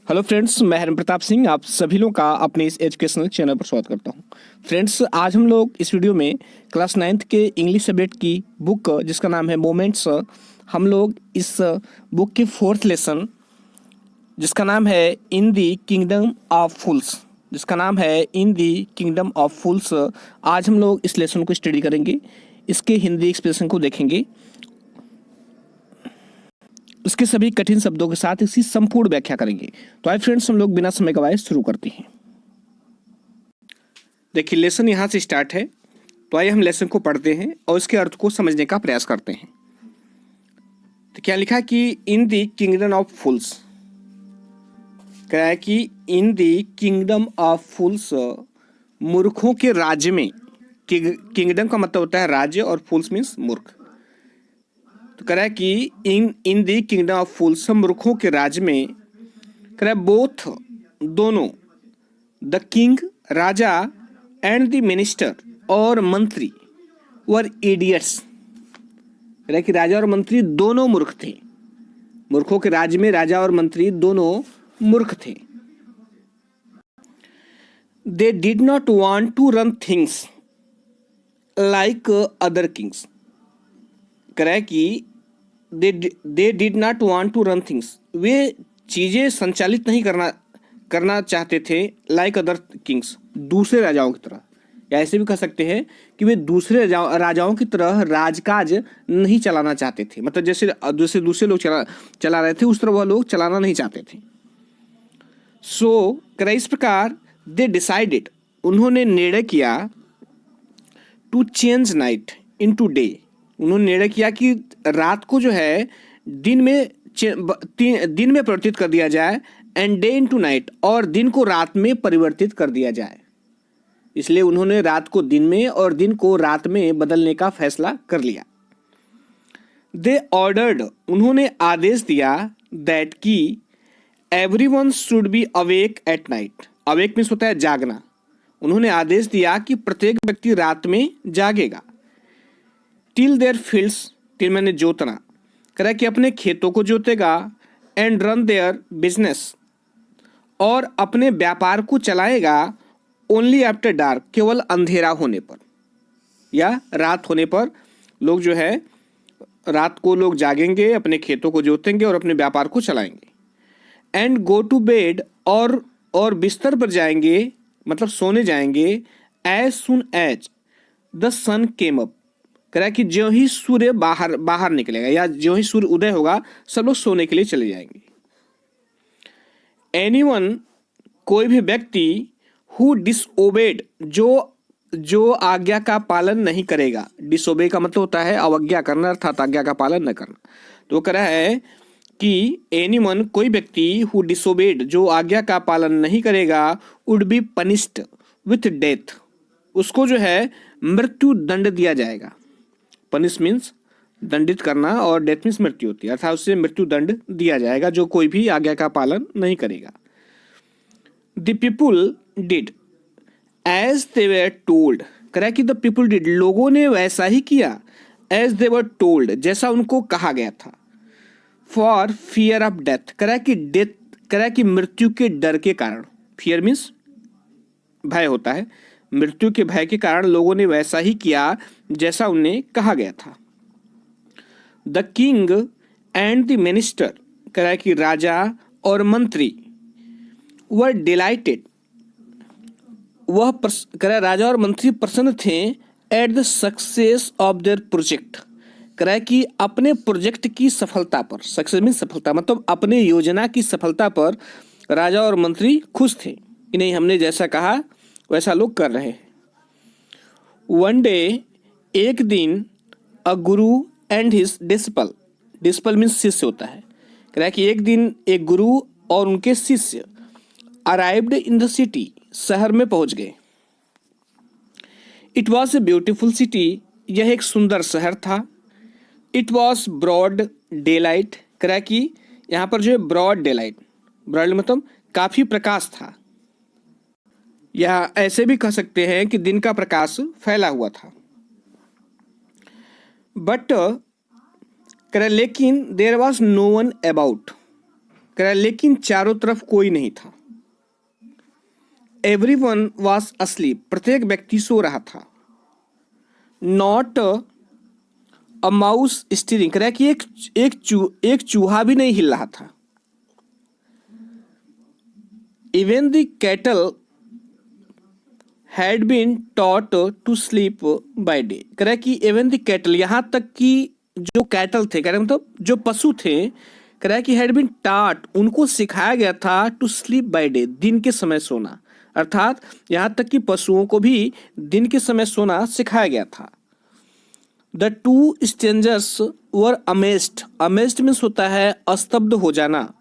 Hello friends, मैं हरिम प्रताप सिंह आप सभी लोगों का अपने इस एजुकेशनल चैनल पर स्वागत करता हूं। फ्रेंड्स, आज हम लोग इस वीडियो में क्लास 9th के इंग्लिश सब्जेक्ट की बुक जिसका नाम है मोमेंट्स, हम लोग इस बुक की 4th लेसन जिसका नाम है इन दी किंगडम ऑफ फूल्स आज हम लोग इस लेसन को स्टडी करेंगे, इसके हिंदी एक्सप्रेशन को देखेंगे, इसके सभी कठिन शब्दों के साथ इसकी संपूर्ण व्याख्या करेंगे। तो आइए फ्रेंड्स, हम लोग बिना समय गवाए शुरू करते हैं। देखिए, लेसन यहाँ से स्टार्ट है, तो आइए हम लेसन को पढ़ते हैं और इसके अर्थ को समझने का प्रयास करते हैं। तो क्या लिखा कि इन दी किंगडम ऑफ फूल्स, क्या है कि इन दी किंगडम ऑफ फूल्स, मूर्खों के राज्य में। किंगडम का मतलब होता है राज्य और फूल्स मीन्स मूर्ख। तो कह रहा है कि इन दी किंगडम ऑफ फूल्स, मूर्खों के राज्य में, कह रहा है बोथ दोनों, the king Raja and the minister और मंत्री वर इडियट्स। कह रहा है कि राजा और मंत्री दोनों मूर्ख थे। मूर्खों के राज्य में राजा और मंत्री दोनों मूर्ख थे। They did not want to run things like other kings. कह रहा है कि they did not want to run things, वे चीज़ें संचालित नहीं करना चाहते थे, लाइक अदर किंग्स, दूसरे राजाओं की तरह। या ऐसे भी कह सकते हैं कि वे दूसरे राजाओं की तरह राजकाज नहीं चलाना चाहते थे। मतलब जैसे दूसरे लोग चला रहे थे, उस तरह वह लोग चलाना नहीं चाहते थे। सो कह रहा है इस प्रकार दे डिसाइडेड, उन्होंने निर्णय किया, to change night into day, उन्होंने निर्णय किया कि रात को जो है दिन में परिवर्तित कर दिया जाए, एंड डे इनटू नाइट, और दिन को रात में परिवर्तित कर दिया जाए। इसलिए उन्होंने रात को दिन में और दिन को रात में बदलने का फैसला कर लिया। दे ऑर्डर्ड, उन्होंने आदेश दिया, दैट की everyone should be awake at night. Awake means होता है जागना। उन्होंने आदेश दिया कि प्रत्येक व्यक्ति रात में जागेगा। टिल देयर फील्ड्स, टिल मैंने जोतना, कह रहा है कि अपने खेतों को जोतेगा, एंड रन देयर बिजनेस, और अपने व्यापार को चलाएगा, ओनली आफ्टर डार्क, केवल अंधेरा होने पर या रात होने पर लोग जो है रात को लोग जागेंगे, अपने खेतों को जोतेंगे और अपने व्यापार को चलाएंगे। एंड गो टू बेड, और बिस्तर पर जाएंगे, मतलब सोने जाएंगे, as soon as the sun came up. कह रहा है कि जो ही सूर्य बाहर निकलेगा या जो ही सूर्य उदय होगा, सब लोग सोने के लिए चले जाएंगे। एनीवन, कोई भी व्यक्ति, हु डिसओबेड, जो आज्ञा का पालन नहीं करेगा। डिसओबे का मतलब होता है अवज्ञा करना, अर्थात आज्ञा का पालन न करना। तो कह रहा है कि एनीवन, कोई व्यक्ति, हु डिसओबेड, जो आज्ञा का पालन नहीं करेगा, would be punished with death, उसको जो है मृत्यु दंड दिया जाएगा। पनिश मीन्स दंडित करना और डेथ मीन्स मृत्यु होती है, अर्थात उससे मृत्यु दंड दिया जाएगा जो कोई भी आज्ञा का पालन नहीं करेगा। The people did as they were told, कह रहा है कि द पीपुल डिड, लोगों ने वैसा ही किया, एज दे वर टोल्ड, जैसा उनको कहा गया था। फॉर फियर ऑफ डेथ, कह रहा है कि डेथ, कह रहा है कि मृत्यु के डर के कारण, फियर मीन्स भय होता है, मृत्यु के भय के कारण लोगों ने वैसा ही किया जैसा उन्हें कहा गया था। The king and the minister, कह रहा है कि राजा और मंत्री, वर डिलाइटेड, कह रहा है राजा और मंत्री प्रसन्न थे, at the success of their project, कह रहा है कि अपने प्रोजेक्ट की सफलता पर, सक्सेस मीन्स सफलता, मतलब अपने योजना की सफलता पर राजा और मंत्री खुश थे कि नहीं, हमने जैसा कहा वैसा लोग कर रहे हैं। वन डे, एक दिन, अ गुरु and his disciple, disciple means शिष्य होता है, कह रहा है कि एक दिन एक गुरु और उनके शिष्य, अराइव्ड इन द सिटी, शहर में पहुंच गए। It was a beautiful city, यह एक सुंदर शहर था। It was broad day light, कह रहा है कि यहाँ पर जो है ब्रॉड डे लाइट, ब्रॉड मतलब काफ़ी प्रकाश था, या ऐसे भी कह सकते हैं कि दिन का प्रकाश फैला हुआ था। बट कह रहा लेकिन there was no one about, कह रहा है लेकिन चारों तरफ कोई नहीं था। एवरीवन वॉज asleep, प्रत्येक व्यक्ति सो रहा था। नॉट अ माउस स्टीरिंग, कह रहा है कि एक चूहा भी नहीं हिल रहा था। Even the cattle had been taught to sleep by day, कह रहा है कि इवन द कैटल, यहाँ तक कि जो कैटल थे, कह रहा है मतलब जो पशु थे, कह रहा है कि हैड बीन टॉट, उनको सिखाया गया था टू स्लीप बाय डे, दिन के समय सोना। अर्थात यहाँ तक कि पशुओं को भी दिन के समय सोना सिखाया गया था। The two strangers were amazed, amazed means होता है अस्तब्ध हो जाना,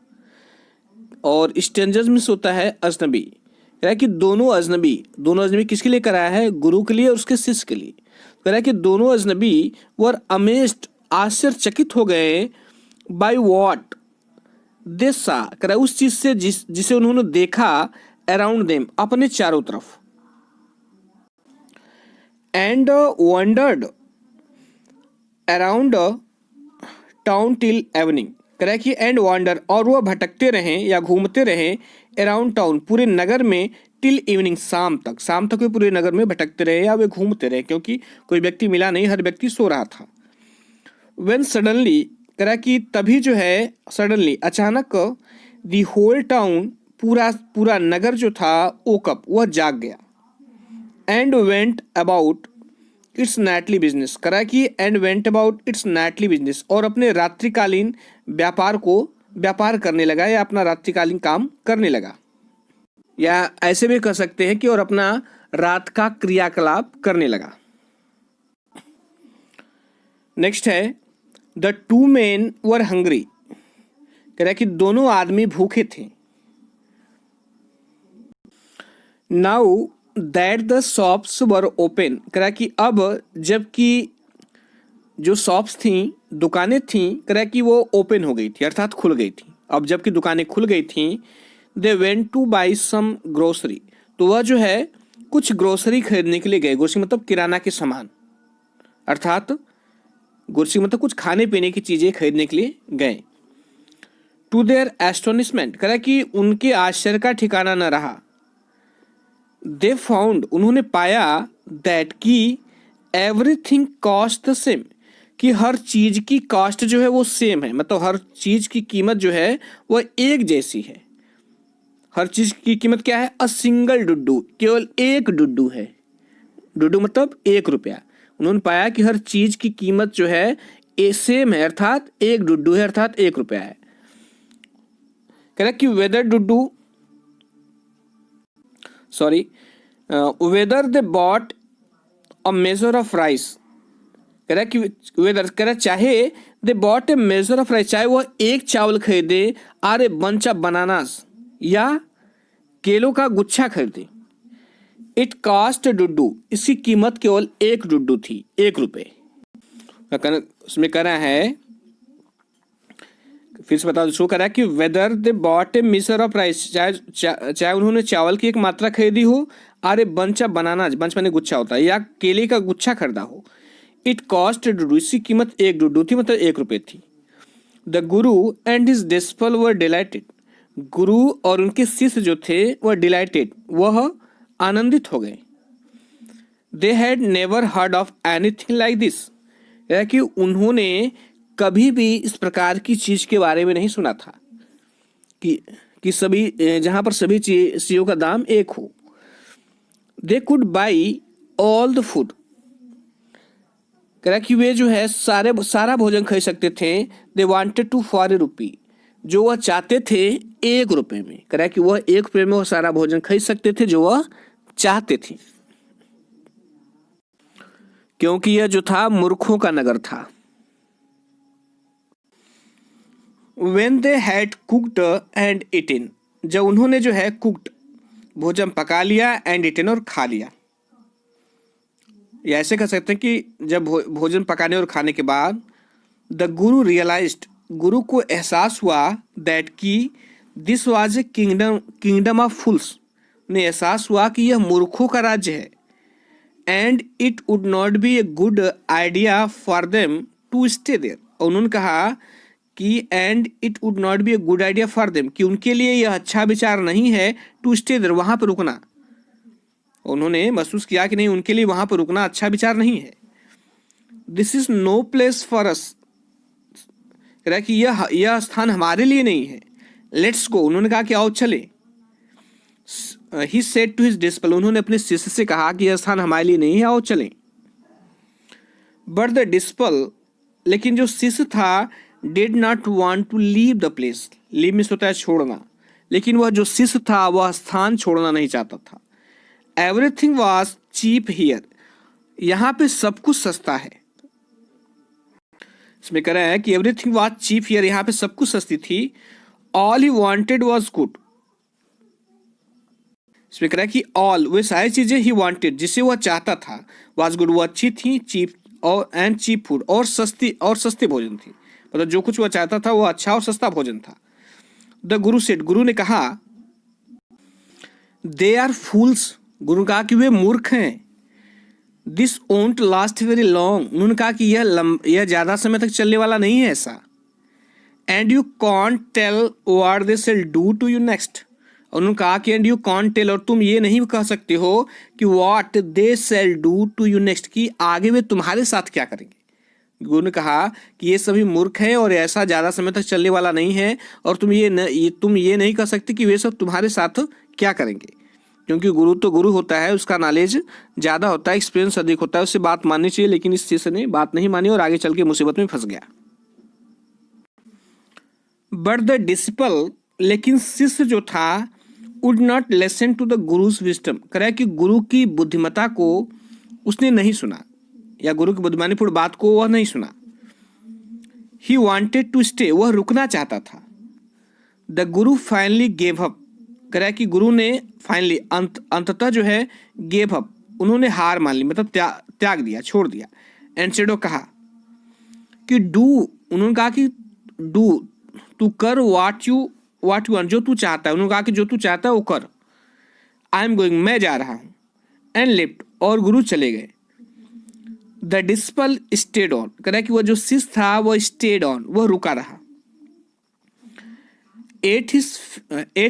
और स्ट्रेंजर्स मीन्स होता है अजनबी। कह रहा है कि दोनों अजनबी किसके लिए कराया है? गुरु के लिए और उसके शिष्य के लिए। कह रहा है कि दोनों अजनबी वर अमेज्ड, आश्चर्यचकित हो गए, बाय व्हाट दे सा, कह रहा है उस चीज से जिसे उन्होंने देखा, अराउंड देम, अपने चारों तरफ। And wandered around town till evening, कह रहा है कि एंड वॉन्डर, और वह भटकते रहें या घूमते रहें, अराउंड टाउन, पूरे नगर में, टिल इवनिंग, शाम तक वे पूरे नगर में भटकते रहे या वे घूमते रहे, क्योंकि कोई व्यक्ति मिला नहीं, हर व्यक्ति सो रहा था। व्हेन सडनली, कह रहा है कि तभी जो है सडनली, अचानक, दी होल टाउन, पूरा नगर जो था, ओकअप, वह जाग गया। And went about it's Knightley business, करा कि and went about it's Knightley business, और अपने रात्रिकालीन व्यापार करने लगा, या अपना रात्रिकालीन काम करने लगा, या ऐसे भी कह सकते हैं कि और अपना रात का क्रियाकलाप करने लगा। नेक्स्ट है the two main were hungry, कह रहा है कि दोनों आदमी भूखे थे। Now that the shops were open, कह रहा है कि अब जबकि जो शॉप्स थी, दुकानें थी, कह रहा है कि वो ओपन हो गई थी, अर्थात खुल गई थी। अब जबकि दुकानें खुल गई थी, they went to buy some grocery, तो वह जो है कुछ ग्रोसरी खरीदने के लिए गए। ग्रोसरी मतलब किराना के सामान, अर्थात ग्रोसरी मतलब कुछ खाने पीने की चीजें खरीदने के लिए गए। टू देयर एस्टोनिशमेंट, कह रहा है कि उनके आश्चर्य का ठिकाना न रहा। दे फाउंड, उन्होंने पाया, दैट की एवरीथिंग कॉस्ट द सेम, कि हर चीज की कॉस्ट जो है वो सेम है, मतलब हर चीज की कीमत जो है वह एक जैसी है। हर चीज की कीमत क्या है? अ सिंगल डुड्डू, केवल एक डुड्डू है। डुड्डू मतलब 1 रुपया। उन्होंने पाया कि हर चीज की कीमत जो है सेम है, अर्थात एक डुड्डू है, अर्थात 1 रुपया है। कह रहा कि whether they bought a measure of rice, कह रहा कि वेदर, कह रहा चाहे they bought a measure of rice, चाहे वह एक चावल खरीदे, or a bunch of bananas, या केलों का गुच्छा खरीदे। इट कॉस्ट डुड्डू, इसकी कीमत केवल 1 डुड्डू थी, 1 रुपये। उसमें कह रहा है, फिर से बता शो करा कि whether they bought A Meeser of rice, चाहे उन्होंने चावल की एक मात्रा खरीदी हो, और ए बंच ऑफ बनाना, बंच माने गुच्छा होता है, या केले का गुच्छा खरीदा हो। इट कॉस्ट डुड्डू, इसकी कीमत 1 डुड्डू थी, मतलब 1 रुपये थी। The guru and his disciple were dilated, गुरु और उनके शिष्य जो थे वह डिलाइटेड, वह आनंदित हो गए। They had never heard of anything like this, कि उन्होंने कभी भी इस प्रकार की चीज के बारे में नहीं सुना था कि सभी, जहां पर सभी चीजों का दाम एक हो। They could by all the food, कह रहा कि वे जो है सारा भोजन खरीद सकते थे। They wanted to for a rupee, जो वह चाहते थे 1 रुपये में, कह रहा कि वह 1 रुपये में वह सारा भोजन खरीद सकते थे जो वह चाहते थे, क्योंकि यह जो था मूर्खों का नगर था। When they had cooked and eaten, जब उन्होंने जो है कुक्ड, भोजन पका लिया, एंड eaten, और खा लिया, या ऐसे कह सकते हैं कि जब भोजन पकाने और खाने के बाद, द गुरु रियलाइज्ड, गुरु को एहसास हुआ, दैट की this was a kingdom of fools, ने एहसास हुआ कि यह मूर्खों का राज्य है। And it would not be a good idea for them to stay there, और उन्होंने कहा कि and it would not be a good idea for them, कि उनके लिए यह अच्छा विचार नहीं है टू स्टे देयर, वहां पर रुकना। उन्होंने महसूस किया कि नहीं, उनके लिए वहां पर रुकना अच्छा विचार नहीं है। This is no place for us, कह रहा है कि यह स्थान हमारे लिए नहीं है। लेट्स गो, उन्होंने कहा कि आओ चले। He said to his disciple, उन्होंने अपने शिष्य से कहा कि यह स्थान हमारे लिए नहीं है, आओ चलें। बट द डिसिपल, लेकिन जो शिष्य था, did not want to leave the place. Leave means होता है छोड़ना, लेकिन वह जो शिष्य था वह स्थान छोड़ना नहीं चाहता था। एवरीथिंग वॉज चीप हियर, यहाँ पे सब कुछ सस्ता है। इसमें कह रहा है कि एवरीथिंग वॉज चीप हियर, यहाँ पे सब कुछ सस्ती थी। All he wanted was good, इसमें कह रहा है कि ऑल, वे सारी चीजें ही वांटेड, जिसे वह चाहता था, वाज गुड, वो अच्छी थी, चीप और एंड चीप फूड, और सस्ते भोजन थी। मतलब जो कुछ वह चाहता था वो अच्छा और सस्ता भोजन था। द गुरु सेड, गुरु ने कहा, दे आर फूल्स, गुरु ने कहा कि वे मूर्ख हैं। दिस ओंट लास्ट वेरी लॉन्ग, उन्होंने कहा कि यह ज्यादा समय तक चलने वाला नहीं है ऐसा। And you can't tell what they shall do to you next, उन्होंने कहा कि एंड यू कॉन्ट टेल, और तुम ये नहीं कह सकते हो कि what they shall do to you next, कि आगे वे तुम्हारे साथ क्या करेंगे। गुरु ने कहा कि ये सभी मूर्ख हैं और ऐसा ज़्यादा समय तक चलने वाला नहीं है, और तुम ये नहीं कह सकते कि वे सब तुम्हारे साथ क्या करेंगे, क्योंकि गुरु तो गुरु होता है, उसका नॉलेज ज़्यादा होता है, एक्सपीरियंस अधिक होता है, उससे बात माननी चाहिए। लेकिन इस शिष्य ने बात नहीं मानी और आगे चल के मुसीबत में फंस गया। बट द डिसिपल, लेकिन शिष्य जो था, would not listen to the guru's wisdom, कह रहा है कि गुरु की बुद्धिमत्ता को उसने नहीं सुना, या गुरु की बुद्धिमानीपूर्ण बात को वह नहीं सुना। ही वॉन्टेड टू स्टे, वह रुकना चाहता था। The Guru finally gave up, कह रहा है कि गुरु ने फाइनली अंततः जो है गेव अप, उन्होंने हार मान ली, मतलब त्याग दिया, छोड़ दिया। एंड सेडो, कहा कि डू, उन्होंने कहा कि डू, तू कर व्हाट यू वांट, जो तू चाहता है। उन्होंने कहा कि जो तू चाहता है वो कर। आई एम गोइंग, मैं जा रहा हूं। एंड लेफ्ट, और गुरु चले गए। द डिसिपल स्टेड ऑन, कह रहा है कि वह जो शिष्य था वह स्टेड ऑन, वह रुका रहा। At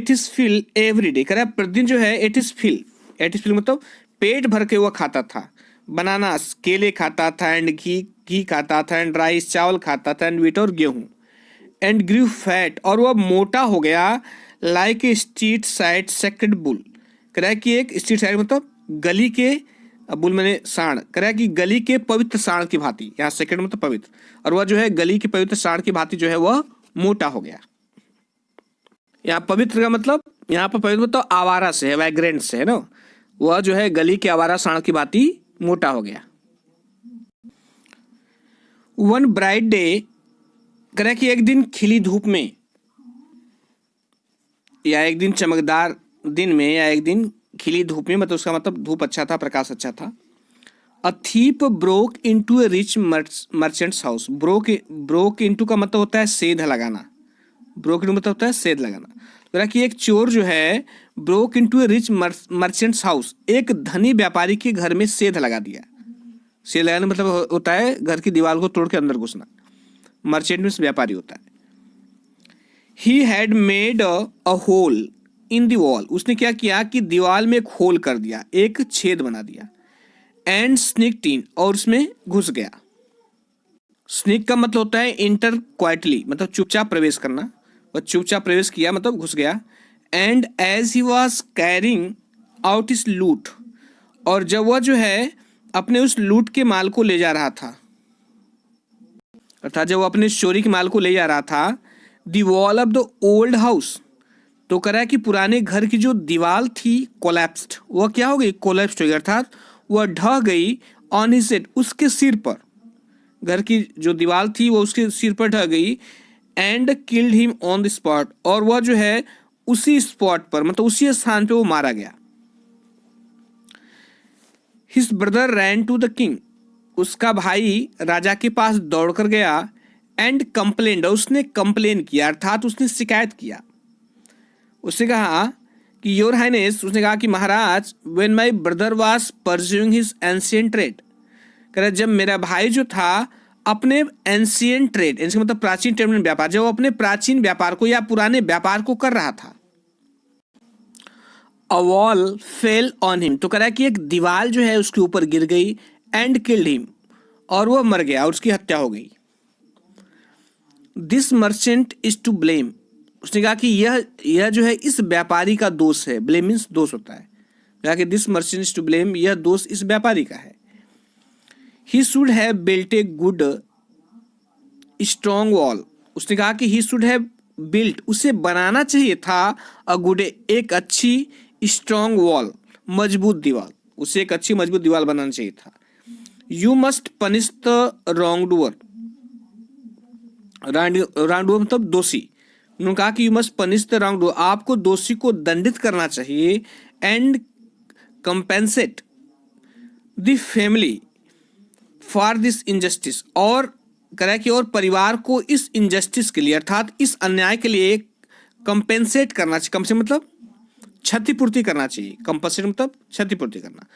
his fill every day, कह रहा है प्रतिदिन जो है एट हिज फिल मतलब पेट भर के वह खाता था। बनानास, केले खाता था, एंड घी खाता था, एंड राइस, चावल खाता था, एंड व्हीट, और गेहूं। एंड ग्रू फैट, और वह मोटा हो गया। Like a street side sacred bull, कह रहा है कि एक स्ट्रीट साइड मतलब गली के, बुल मैंने सांड, कह रहा है कि गली के पवित्र सांड की भांति, यहाँ सेक्रेड मतलब पवित्र, और वह जो है गली के पवित्र सांड की भांति जो है वह मोटा हो गया। यहाँ पवित्र का मतलब, यहाँ पर पवित्र मतलब आवारा से है, वैग्रेंट से है ना, वह जो है गली के आवारा सांड की भांति मोटा हो गया। वन ब्राइट डे, कह रहा है कि एक दिन खिली धूप में, या एक दिन चमकदार दिन में, या एक दिन खिली धूप में, मतलब उसका मतलब धूप अच्छा था, प्रकाश अच्छा था। A thief broke into A rich merchants house, broke into का मतलब होता है सेध लगाना, ब्रोक इनटू मतलब होता है सेध लगाना। कह रहा कि एक चोर जो है ब्रोक इनटू ए रिच मर्चेंट्स हाउस, एक धनी व्यापारी के घर में सेध लगा दिया। सेध लगाना मतलब होता है घर की दीवार को तोड़ के अंदर घुसना। मर्चेंट में व्यापारी होता है। He had made a hole in the wall, उसने क्या किया कि दीवार में एक होल कर दिया, एक छेद बना दिया। एंड स्निक्ड इन, और उसमें घुस गया। स्निक का मतलब होता है इंटर क्वाइटली, मतलब चुपचाप प्रवेश करना, वह चुपचाप प्रवेश किया मतलब घुस गया। And as he was carrying out his loot, और जब वह जो है अपने उस लूट के माल को ले जा रहा था, अर्थात जब वो अपने चोरी के माल को ले जा रहा था, the wall of the old house, तो कह रहा है कि पुराने घर की जो दीवार थी कोलैप्स्ड, वह क्या हो गई, कोलैप्स्ड हो गई, अर्थात वह ढह गई। ऑन हिज हेड, उसके सिर पर, घर की जो दीवार थी वो उसके सिर पर ढह गई। And killed him on the spot, और वह जो है उसी स्पॉट पर, मतलब उसी स्थान पे वो मारा गया। His brother ran to the king, उसका भाई राजा के पास दौड़कर गया। एंड कंप्लेंड, उसने कंप्लेन किया, अर्थात उसने शिकायत किया। उसने कहा कि योर हाइनेस, उसने कहा कि महाराज, when my brother was pursuing his ancient trade, कह रहा जब मेरा भाई जो था अपने एंशियंट ट्रेड, एंशियंट मतलब प्राचीन ट्रेड में व्यापार, जब वो अपने प्राचीन व्यापार को या पुराने व्यापार को कर रहा था। A wall fell on him, तो कह रहा है कि एक दीवार जो है उसके ऊपर गिर गई, एंड किल्ड हिम, और वो मर गया और उसकी हत्या हो गई। This merchant is to blame, उसने कहा कि यह जो है इस व्यापारी का दोष है। ब्लेम मीन्स दोष होता है। कहा कि this merchant is to blame, यह दोष इस व्यापारी का है। He should have built a good strong wall, उसने कहा कि ही शुड हैव बिल्ट, उसे बनाना चाहिए था, अ गुड, एक अच्छी स्ट्रॉन्ग वॉल, मजबूत दीवार, उसे एक अच्छी मजबूत दीवार बनाना चाहिए था। You must punish the wrong doer, wrong doer मतलब दोषी। उन्होंने कहा कि you must punish the wrong doer, आपको दोषी को दंडित करना चाहिए, and compensate the family for this injustice, और करा कि और परिवार को इस इनजस्टिस के लिए अर्थात इस अन्याय के लिए कंपेंसेट करना चाहिए। कम से मतलब क्षतिपूर्ति करना चाहिए। कंपेंसेट मतलब क्षतिपूर्ति करना।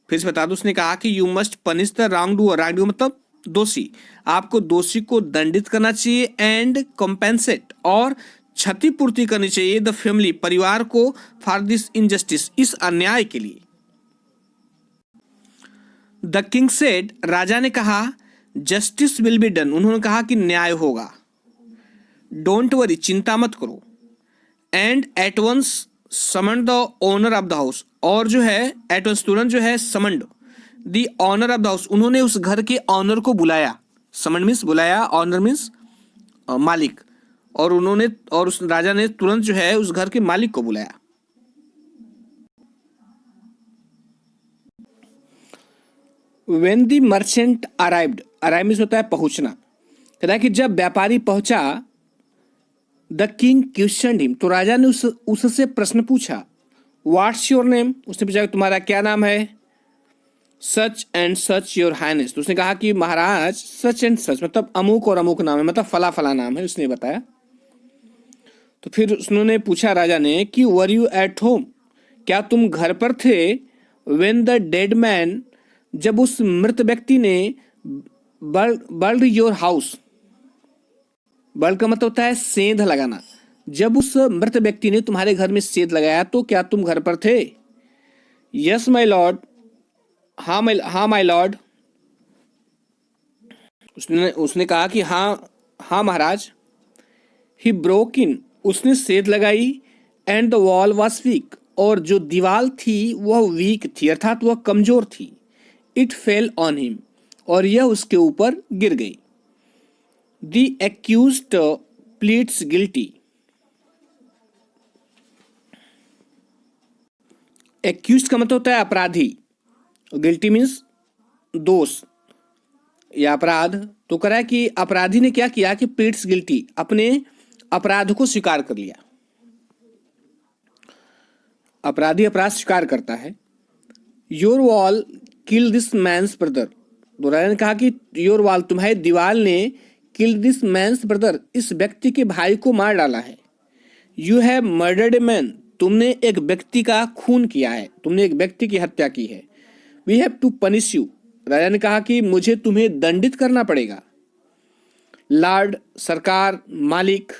फिर से बता दो, उसने कहा कि you must punish the wrong doer, wrong doer मतलब दोषी, आपको दोषी को दंडित करना चाहिए, एंड कंपेंसेट, और क्षतिपूर्ति करनी चाहिए, द फैमिली, परिवार को, फॉर दिस इनजस्टिस, इस अन्याय के लिए। द किंग सेड, राजा ने कहा, जस्टिस विल बी डन, उन्होंने कहा कि न्याय होगा। डोंट वरी, चिंता मत करो। And at once summon the owner of the house, और जो है एट वंस तुरंत जो है summoned the owner of the house, उन्होंने उस घर के ऑनर को बुलाया। समन मीन्स बुलाया, ऑनर मीन्स मालिक, और उन्होंने और उस राजा ने तुरंत जो है उस घर के मालिक को बुलाया। When the merchant arrived, arrive means होता है पहुंचना। कहता है कि जब व्यापारी पहुंचा, द किंग क्वेश्चनड हिम, तो राजा ने उससे प्रश्न पूछा। व्हाट्स योर नेम, उसने पूछा तुम्हारा क्या नाम है। Such and such your highness, तो उसने कहा कि महाराज सच एंड सच मतलब अमुक और अमुक नाम है, मतलब फला फला नाम है, उसने बताया। तो फिर उन्होंने पूछा राजा ने कि वर यू एट होम, क्या तुम घर पर थे। व्हेन द डेड मैन, जब उस मृत व्यक्ति ने बर्ड योर हाउस, बर्ड का मतलब होता है सेंध लगाना, जब उस मृत व्यक्ति ने तुम्हारे घर में सेंध लगाया तो क्या तुम घर पर थे। यस माय लॉर्ड, हाँ माय लॉर्ड, उसने कहा कि हाँ महाराज। ही ब्रोक इन, उसने सेंध लगाई, and the wall was weak, और जो दीवार थी वह वीक थी अर्थात वह कमजोर थी। इट फेल ऑन हिम, और यह उसके ऊपर गिर गई। The accused pleads guilty, accused का मतलब होता है अपराधी, गिल्टी मीन्स दोष या अपराध। तो कह रहा है कि अपराधी ने क्या किया कि प्लीड्स गिल्टी, अपने अपराध को स्वीकार कर लिया। अपराधी अपराध स्वीकार करता है। Your wall kill this man's brother, तो राजा ने कहा कि योर वॉल, तुम्हारी दीवार ने किल दिस मैन्स ब्रदर, इस व्यक्ति के भाई को मार डाला है। You have murdered a man, तुमने एक व्यक्ति का खून किया है, तुमने एक व्यक्ति की हत्या की है। We have to punish you, राजा ने कहा कि मुझे तुम्हें दंडित करना पड़ेगा। लॉर्ड, सरकार, मालिक,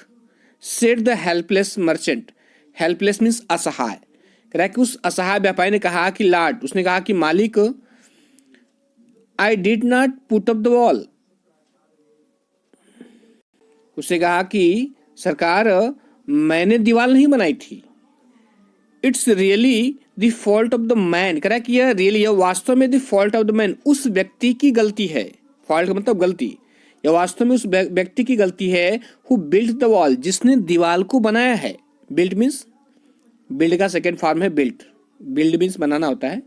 said the helpless merchant, helpless means असहाय। कह रहा है कि उस असहाय व्यापारी ने कहा कि लॉर्ड, उसने कहा कि मालिक, I did not put up the wall, उसने कहा कि सरकार मैंने दीवार नहीं बनाई थी। It's really the fault of the man, कह रहा है कि यह रियली, यह वास्तव में the fault of the man, उस व्यक्ति की गलती है। फॉल्ट का मतलब गलती, यह वास्तव में उस व्यक्ति की गलती है। हु बिल्ट द वॉल, जिसने दीवार को बनाया है। बिल्ट मीन्स, बिल्ड का सेकेंड फॉर्म है बिल्ट, बिल्ड मीन्स बनाना होता है।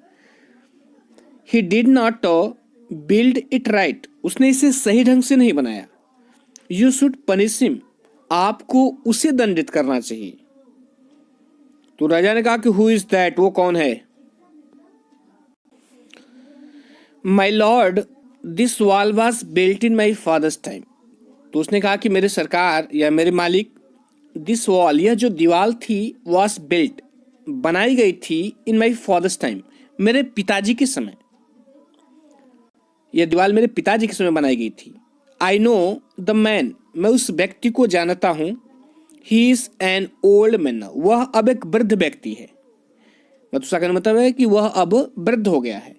He did not build it right, उसने इसे सही ढंग से नहीं बनाया। यू शुड पनिश हिम, आपको उसे दंडित करना चाहिए। तो राजा ने कहा कि हु इज दैट, वो कौन है। My lord, this wall was built in my father's time, तो उसने कहा कि मेरे सरकार या मेरे मालिक, दिस वॉल, यह जो दीवार थी, वॉज बिल्ट, बनाई गई थी, इन माई फादर्स टाइम, मेरे पिताजी के समय। यह दीवार मेरे पिताजी के समय बनाई गई थी। आई नो द मैन, मैं उस व्यक्ति को जानता हूँ। He is an old man, वह अब एक वृद्ध व्यक्ति है। मतलब उसका कहने मतलब है कि वह अब वृद्ध हो गया है।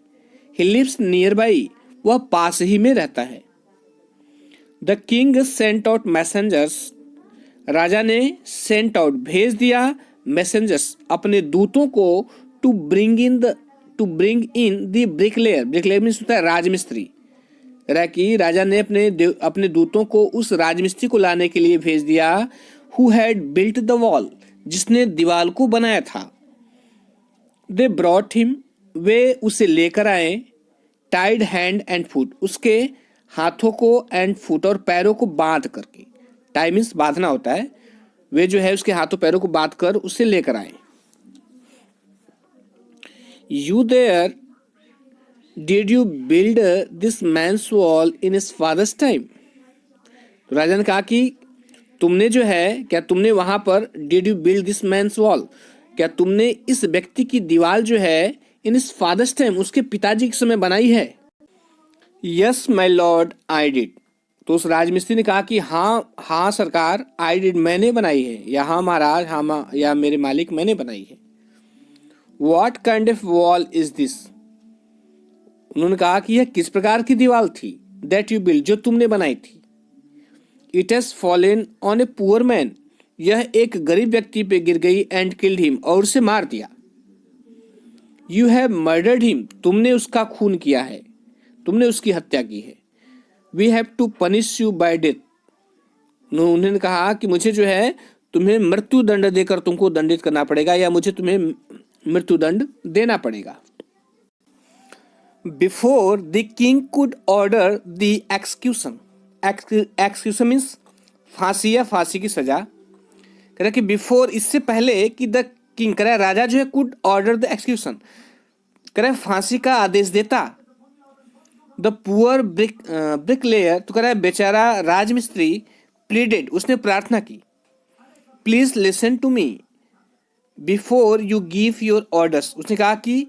ही लिव्स नियर बाई, वह पास ही में रहता है। The king sent out messengers, राजा ने सेंट आउट भेज दिया, मैसेंजर्स अपने दूतों को, to bring in the bricklayer, bricklayer means होता है राजमिस्त्री। कह कि राजा ने अपने दूतों को उस राजमिस्त्री को लाने के लिए भेज दिया, who had built the wall, जिसने दीवार को बनाया था। दे ब्रॉट हिम, वे उसे लेकर आए, टाइड हैंड एंड फुट, उसके हाथों को एंड फुट और पैरों को बांध करके, टाई मीन्स बांधना होता है, वे जो है उसके हाथों पैरों को बांध कर उसे लेकर आए। You there did you build this man's wall in his father's time, तो राजा ने कहा कि तुमने जो है, क्या तुमने वहां पर did you build this man's wall, क्या तुमने इस व्यक्ति की दीवार जो है इन हिज फादर्स टाइम, उसके पिताजी के समय बनाई है। Yes my Lord I did, तो उस राजमिस्त्री ने कहा कि हाँ सरकार, आई डिड, मैंने बनाई है, या हाँ महाराज, हाँ या मेरे मालिक, मैंने बनाई है। What kind of wall is this, उन्होंने कहा कि यह किस प्रकार की दीवार थी, दैट यू बिल्ड, जो तुमने बनाई थी। It has fallen on a poor man, यह एक गरीब व्यक्ति पे गिर गई, एंड किल्ड हिम, और उसे मार दिया। यू हैव मर्डर्ड हिम, तुमने उसका खून किया है, तुमने उसकी हत्या की है। We have to punish you by death, उन्होंने कहा कि मुझे जो है तुम्हें मृत्यु दंड देकर तुमको दंडित करना पड़ेगा, या मुझे तुम्हें मृत्यु दंड देना पड़ेगा। Before the king could order the execution, execution means फांसी या फांसी की सजा। कह रहा कि बिफोर, इससे पहले कि द किंग, कह रहा राजा जो है, कुड ऑर्डर द एक्सक्यूशन, कह रहा फांसी का आदेश देता। द पुअर ब्रिकलेयर, तो कह रहा है बेचारा राजमिस्त्री, प्लीडेड, उसने प्रार्थना की, please listen to me before you give your orders, उसने कहा कि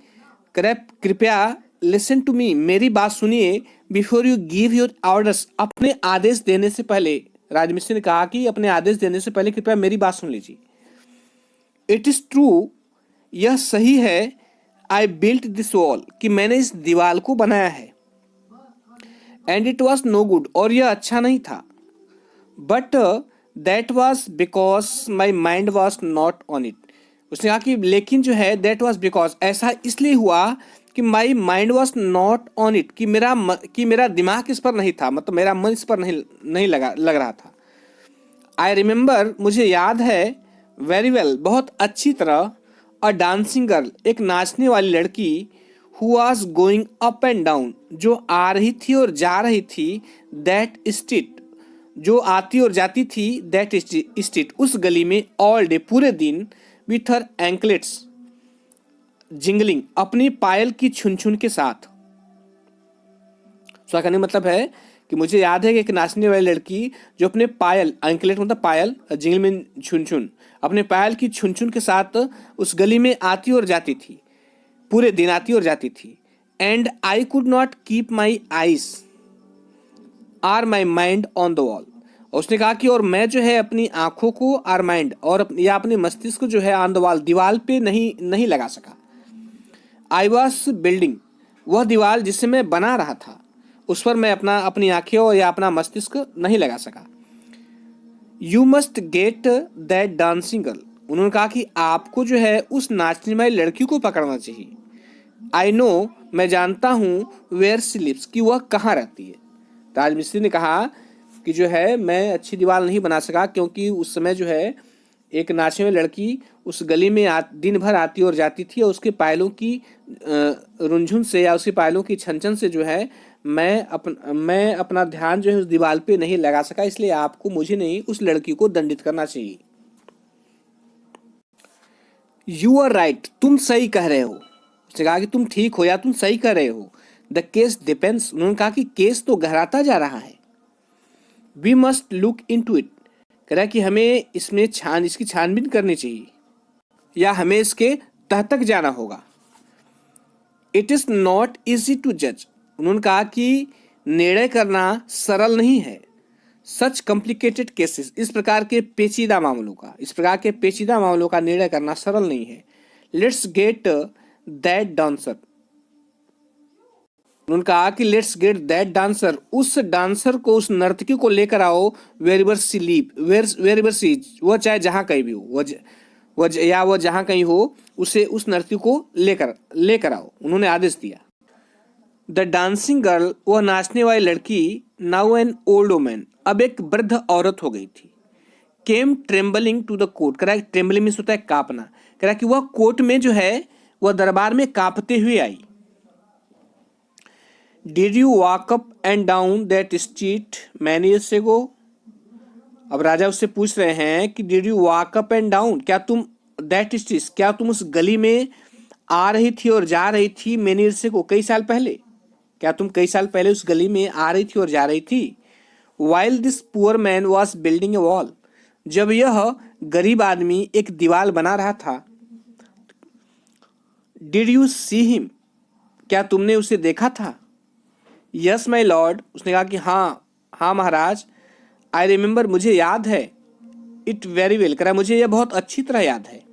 कह रहा है कृपया लिसन टू मी, मेरी बात सुनिए, before you give your orders, अपने आदेश देने से पहले। राजमिस्त्री ने कहा कि अपने आदेश देने से पहले कृपया मेरी बात सुन लीजिए। इट इज ट्रू, यह सही है, आई बिल्ट दिस वॉल, कि मैंने इस दीवार को बनाया है। And it was no good, और यह अच्छा नहीं था। But that was because my mind was not on it, उसने कहा कि लेकिन जो है दैट वॉज बिकॉज, ऐसा इसलिए हुआ कि माई mind was not on it, कि मेरा दिमाग इस पर नहीं था, मतलब मेरा मन इस पर नहीं लग रहा था। आई रिमेंबर, मुझे याद है, वेरी वेल, बहुत अच्छी तरह, अ डांसिंग गर्ल, एक नाचने वाली लड़की, who was going up and down, जो आ रही थी और जा रही थी, दैट स्ट्रीट, जो आती और जाती थी, दैट स्ट्रीट, उस गली में, ऑल डे, पूरे दिन, विथ हर एंकलेट्स जिंगलिंग, अपनी पायल की छुन के साथ। उसका कहने मतलब है कि मुझे याद है कि एक नाचने वाली लड़की जो अपने पायल, एंकलेट मतलब पायल, जिंगल में छुन, अपने पायल की छुन के साथ उस गली में आती और जाती थी, पूरे दिन आती और जाती थी। And I could not keep my eyes or my mind on the wall, उसने कहा कि और मैं जो है अपनी आंखों को, आर माइंड, और या अपने मस्तिष्क को जो है ऑन द वॉल, दीवार पे नहीं लगा सका। आई वॉज बिल्डिंग, वह दीवार जिसे मैं बना रहा था, उस पर मैं अपनी आंखें या अपना मस्तिष्क नहीं लगा सका। You must get that dancing girl, उन्होंने कहा कि आपको जो है उस नाचने वाली लड़की को पकड़ना चाहिए। आई नो, मैं जानता हूँ, वेयर शी लिव्स, कि वह कहाँ रहती है। राजमिस्त्री ने कहा कि जो है मैं अच्छी दीवार नहीं बना सका, क्योंकि उस समय जो है एक नाचने वाली लड़की उस गली में दिन भर आती और जाती थी, और उसके पायलों की रुंझुन से या उसके पायलों की छन से जो है मैं अपना ध्यान जो है उस दीवार पे नहीं लगा सका, इसलिए आपको, मुझे नहीं, उस लड़की को दंडित करना चाहिए। यू आर राइट, तुम सही कह रहे हो, उसने कहा कि तुम ठीक हो या तुम सही कह रहे हो। द केस डिपेंड्स, उन्होंने कहा कि केस तो गहराता जा रहा है। We must look into it, कह रहा है कि हमें इसकी छानबीन करनी चाहिए, या हमें इसके तह तक जाना होगा। It is not easy to जज, उन्होंने कहा कि निर्णय करना सरल नहीं है। सच कॉम्प्लिकेटेड केसेस, इस प्रकार के पेचीदा मामलों का निर्णय करना सरल नहीं है। लेट्स गेट दैट डांसर, उन्होंने कहा कि लेट्स गेट दैट डांसर, उस डांसर को, उस नर्तकी को लेकर आओ, वेरेवर सी लीव, वेरेवर सी, वो चाहे जहां कहीं भी हो, वो जहां कहीं हो, उसे, उस नर्तकी को लेकर आओ, उन्होंने आदेश दिया। द डांसिंग गर्ल, वह नाचने वाली लड़की, नाउ एन ओल्ड वुमन, अब एक वृद्ध औरत हो गई थी। केम ट्रेम्बलिंग टू द कोर्ट, कह रहा है ट्रेम्बलिंग मीन्स होता है कांपना, कह रहा है कि वह कोर्ट में जो है, वह दरबार में कांपते हुए आई। Did you walk up and down that street many years ago, अब राजा उससे पूछ रहे हैं कि did you walk up and down, क्या तुम दैट स्ट्रीट, क्या तुम उस गली में आ रही थी और जा रही थी, मैनी ईयर्स एगो, कई साल पहले, क्या तुम कई साल पहले उस गली में आ रही थी और जा रही थी। While this poor man was building A wall, जब यह गरीब आदमी एक दीवार बना रहा था। डिड यू सी हिम, क्या तुमने उसे देखा था। यस माई लॉर्ड, उसने कहा कि हाँ महाराज। आई रिमेंबर, मुझे याद है। इट वेरी वेल, करा मुझे यह बहुत अच्छी तरह याद है।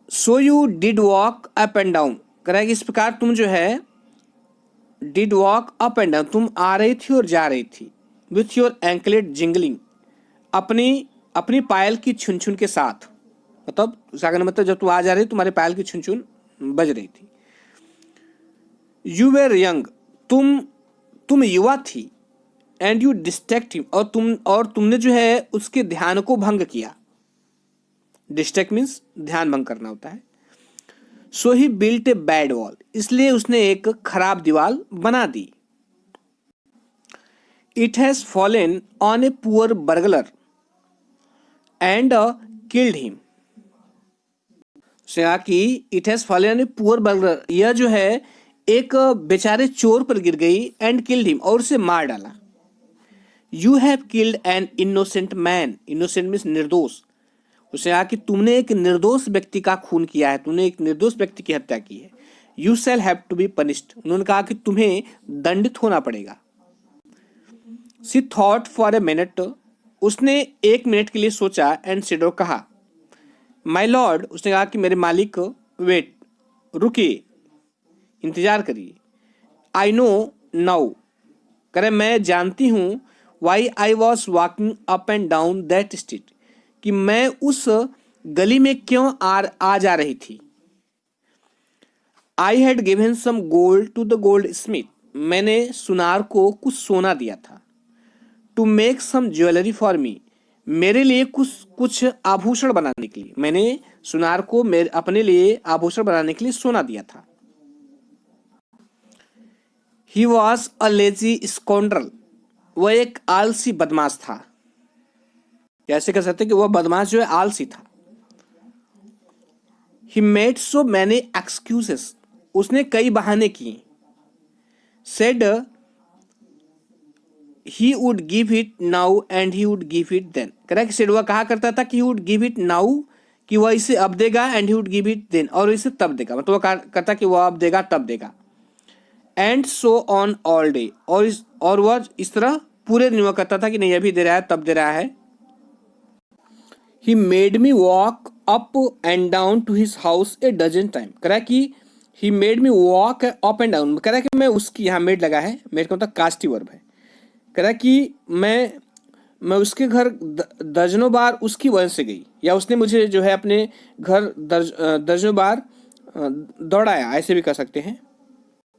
So you did walk up and down, करा इस प्रकार तुम जो है, did walk up and down, तुम आ रही थी और जा रही थी। विथ योर एंकलेट जिंगलिंग, अपनी पायल की छुन छुन के साथ, मतलब उसका कहना मतलब जब तुम आ जा रही, तुम्हारे पायल की छुन छुन बज रही थी। यू वेर यंग, तुम युवा थी। एंड यू डिस्ट्रैक्ट हिम, और तुमने जो है उसके ध्यान को भंग किया। डिस्ट्रैक्ट मीन्स ध्यान भंग करना होता है। So he built a bad wall, इसलिए उसने एक खराब दीवार बना दी। It has fallen on a poor burglar and killed him, कि it has fallen on a poor burglar, यह जो है एक बेचारे चोर पर गिर गई, एंड किल्ड हिम, और उसे मार डाला। You have killed an innocent man, innocent means निर्दोष, उसने कहा कि तुमने एक निर्दोष व्यक्ति का खून किया है, तुमने एक निर्दोष व्यक्ति की हत्या की है। You shall have to be punished, उन्होंने कहा कि तुम्हें दंडित होना पड़ेगा। She thought for a minute, उसने 1 मिनट के लिए सोचा, एंड सेड, और कहा, माई लॉर्ड, उसने कहा कि मेरे मालिक, वेट, रुकिए, इंतजार करिए। आई नो नाउ, करे मैं जानती हूँ, why I was walking up and down that street, कि मैं उस गली में क्यों आ जा रही थी। I had given some gold to the goldsmith, मैंने सुनार को कुछ सोना दिया था। To make some jewellery for me, मेरे लिए कुछ आभूषण बनाने के लिए, मैंने सुनार को अपने लिए आभूषण बनाने के लिए सोना दिया था। ही वॉज अ लेजी स्कॉन्ड्रल, वह एक आलसी बदमाश था। कैसे कह सकते कि वह बदमाश जो है आलसी था। He made so many excuses, उसने कई बहाने किए। Said he would give it now and he would give it then, correct. Said वह कहा करता था कि he would give it now, कि वह इसे अब देगा, and he would give it then, और इसे तब देगा, मतलब वह कहा करता कि वह अब देगा तब देगा। And so on all day, और वह इस तरह पूरे दिन वह कहता था कि नहीं अभी दे रहा है तब दे रहा है। He made me walk up and down to his house a dozen time, करा कि he made me walk up and down, करा कि मैं उसकी, यहाँ मेड लगा है, मेड का मतलब कास्टिव वर्ब है, करा कि मैं उसके घर दर्जनों बार उसकी वजह से गई, या उसने मुझे जो है अपने घर दर्जनों बार दौड़ाया, ऐसे भी कह सकते हैं,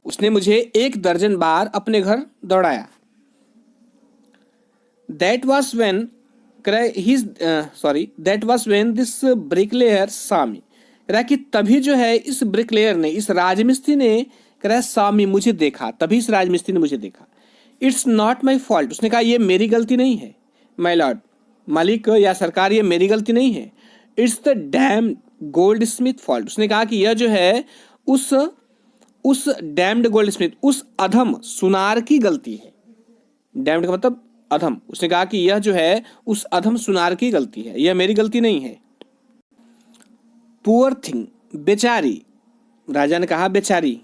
उसने मुझे 1 दर्जन बार अपने घर दौड़ाया। That was when that was when this bricklayer saw me, कह कि तभी जो है इस ब्रिकलेयर ने, इस राजमिस्त्री ने, कह saw me, मुझे देखा, तभी इस राजमिस्त्री ने मुझे देखा। इट्स नॉट माई फॉल्ट, उसने कहा ये मेरी गलती नहीं है, माई लॉर्ड, मालिक या सरकार, ये मेरी गलती नहीं है। It's the dam gold Smith fault, उसने कहा कि यह जो है उस डैम्ड गोल्ड स्मिथ, उस अधम सुनार की गलती है। डैम्ड का मतलब अधम, उसने कहा कि यह जो है उस अधम सुनार की गलती है, यह मेरी गलती नहीं है। पुअर थिंग, बेचारी, राजा ने कहा बेचारी,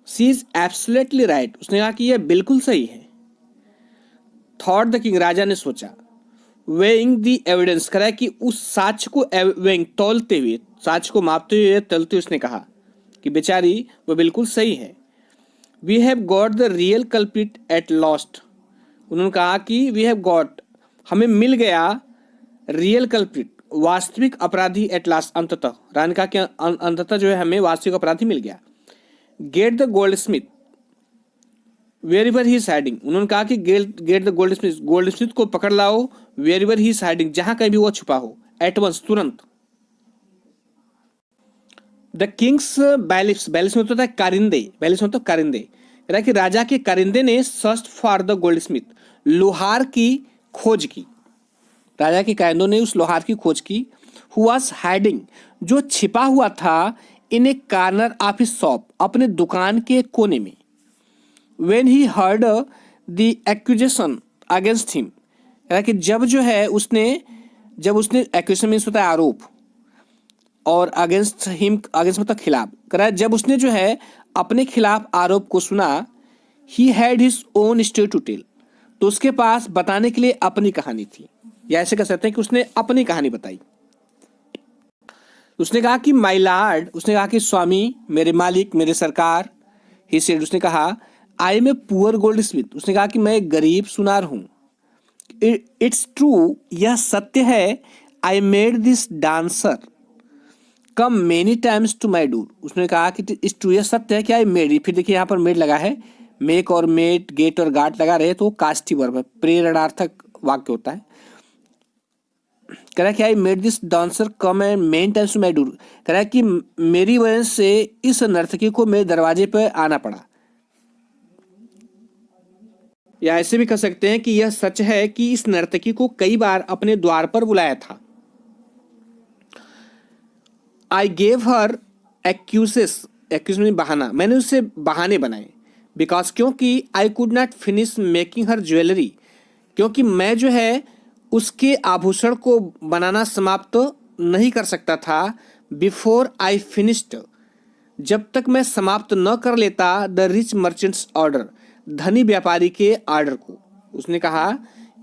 शी इज एब्सोल्युटली राइट, उसने कहा कि यह बिल्कुल सही है। थॉट द किंग, राजा ने सोचा। वेइंग द एविडेंस, करा कि उस साक्ष्य को वेइंग तौलते हुए, साक्ष्य को मापते हुए तौलते हुए उसने कहा कि बेचारी वो बिल्कुल सही है। We have got the real culprit at last, उन्होंने कहा कि वी हैव गॉट, हमें मिल गया, रियल कल्प्रिट, वास्तविक अपराधी एट लास्ट, अंततः। रानी कहा कि अंततः जो है हमें वास्तविक अपराधी मिल गया। Get the goldsmith wherever he is hiding, उन्होंने कहा कि get the goldsmith, goldsmith को पकड़ लाओ, wherever he is hiding, जहां कहीं भी वो छुपा हो, एट वंस, तुरंत। द किंग्स बैलिफ्स, बैलिफ्स में होता है कारिंदे, बैलिफ्स में तो कारिंदे, कि राजा के कारिंदे ने search for the gold Smith, लोहार की खोज की, राजा के कारिंदों ने उस लोहार की खोज की। हु वाज हाइडिंग, जो छिपा हुआ था, इन ए कार्नर ऑफ हिज शॉप, अपने दुकान के कोने में। When he heard the accusation against him, कि जब जो है उसने, जब उसने accusation मीन्स होता है आरोप, और against him, against मतलब खिलाफ, करा जब उसने जो है अपने खिलाफ आरोप को सुना, he had his own story to tell, तो उसके पास बताने के लिए अपनी कहानी थी, या ऐसे कह सकते हैं कि उसने अपनी कहानी बताई। उसने कहा कि माय लॉर्ड, उसने कहा कि स्वामी, मेरे मालिक, मेरे सरकार। ही सेड, उसने कहा I am a poor goldsmith, उसने कहा कि मैं एक गरीब सुनार हूं। इट्स ट्रू, यह सत्य है। I made this dancer come many times to my door, उसने कहा कि इट्स ट्रू, यह सत्य है कि आई मेड, फिर देखिए यहाँ पर मेड लगा है, मेक और मेड, गेट और गाट लगा रहे तो कास्टिव वर्ब है, प्रेरणार्थक वाक्य होता है। कह रहा है कि I made this dancer come and many times to my door, कह रहा है कि मेरी वजह से इस नर्तकी को मेरे दरवाजे पर आना पड़ा। या ऐसे भी कह सकते हैं कि यह सच है कि इस नर्तकी को कई बार अपने द्वार पर बुलाया था। I gave her accuses, accused में बहाना, मैंने उससे बहाने बनाए। बिकॉज, क्योंकि आई could not finish making her jewellery, क्योंकि मैं जो है उसके आभूषण को बनाना समाप्त नहीं कर सकता था। बिफोर आई फिनिश्ड, जब तक मैं समाप्त न कर लेता द रिच मर्चेंट्स ऑर्डर, धनी व्यापारी के ऑर्डर को। उसने कहा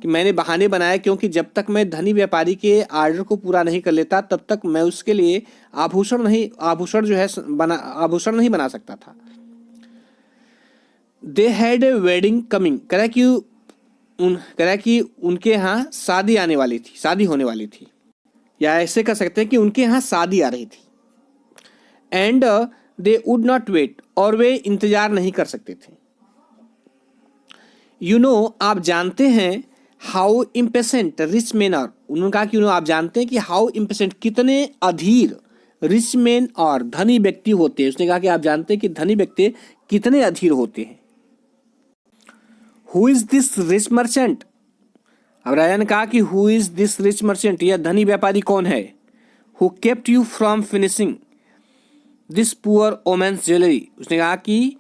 कि मैंने बहाने बनाए क्योंकि जब तक मैं धनी व्यापारी के ऑर्डर को पूरा नहीं कर लेता तब तक मैं उसके लिए आभूषण जो है आभूषण नहीं बना सकता था। They had a wedding coming, कह रहा कि उनके यहाँ शादी आने वाली थी, शादी होने वाली थी, या ऐसे कह सकते हैं कि उनके यहाँ शादी आ रही थी। And they would not wait, और वे इंतजार नहीं कर सकते थे। यू नो, आप जानते हैं, how impatient rich man are, उन्होंने कहा कि आप जानते हैं कि हाउ इम्पेशेंट, कितने अधीर, रिच मैन और धनी व्यक्ति होते हैं। उसने कहा कि आप जानते हैं कि धनी व्यक्ति कितने अधीर होते हैं। Who is this rich merchant, अब राजा ने कहा कि who is this rich merchant, यह धनी व्यापारी कौन है। Who kept you from finishing this poor women's jewellery, उसने कहा कि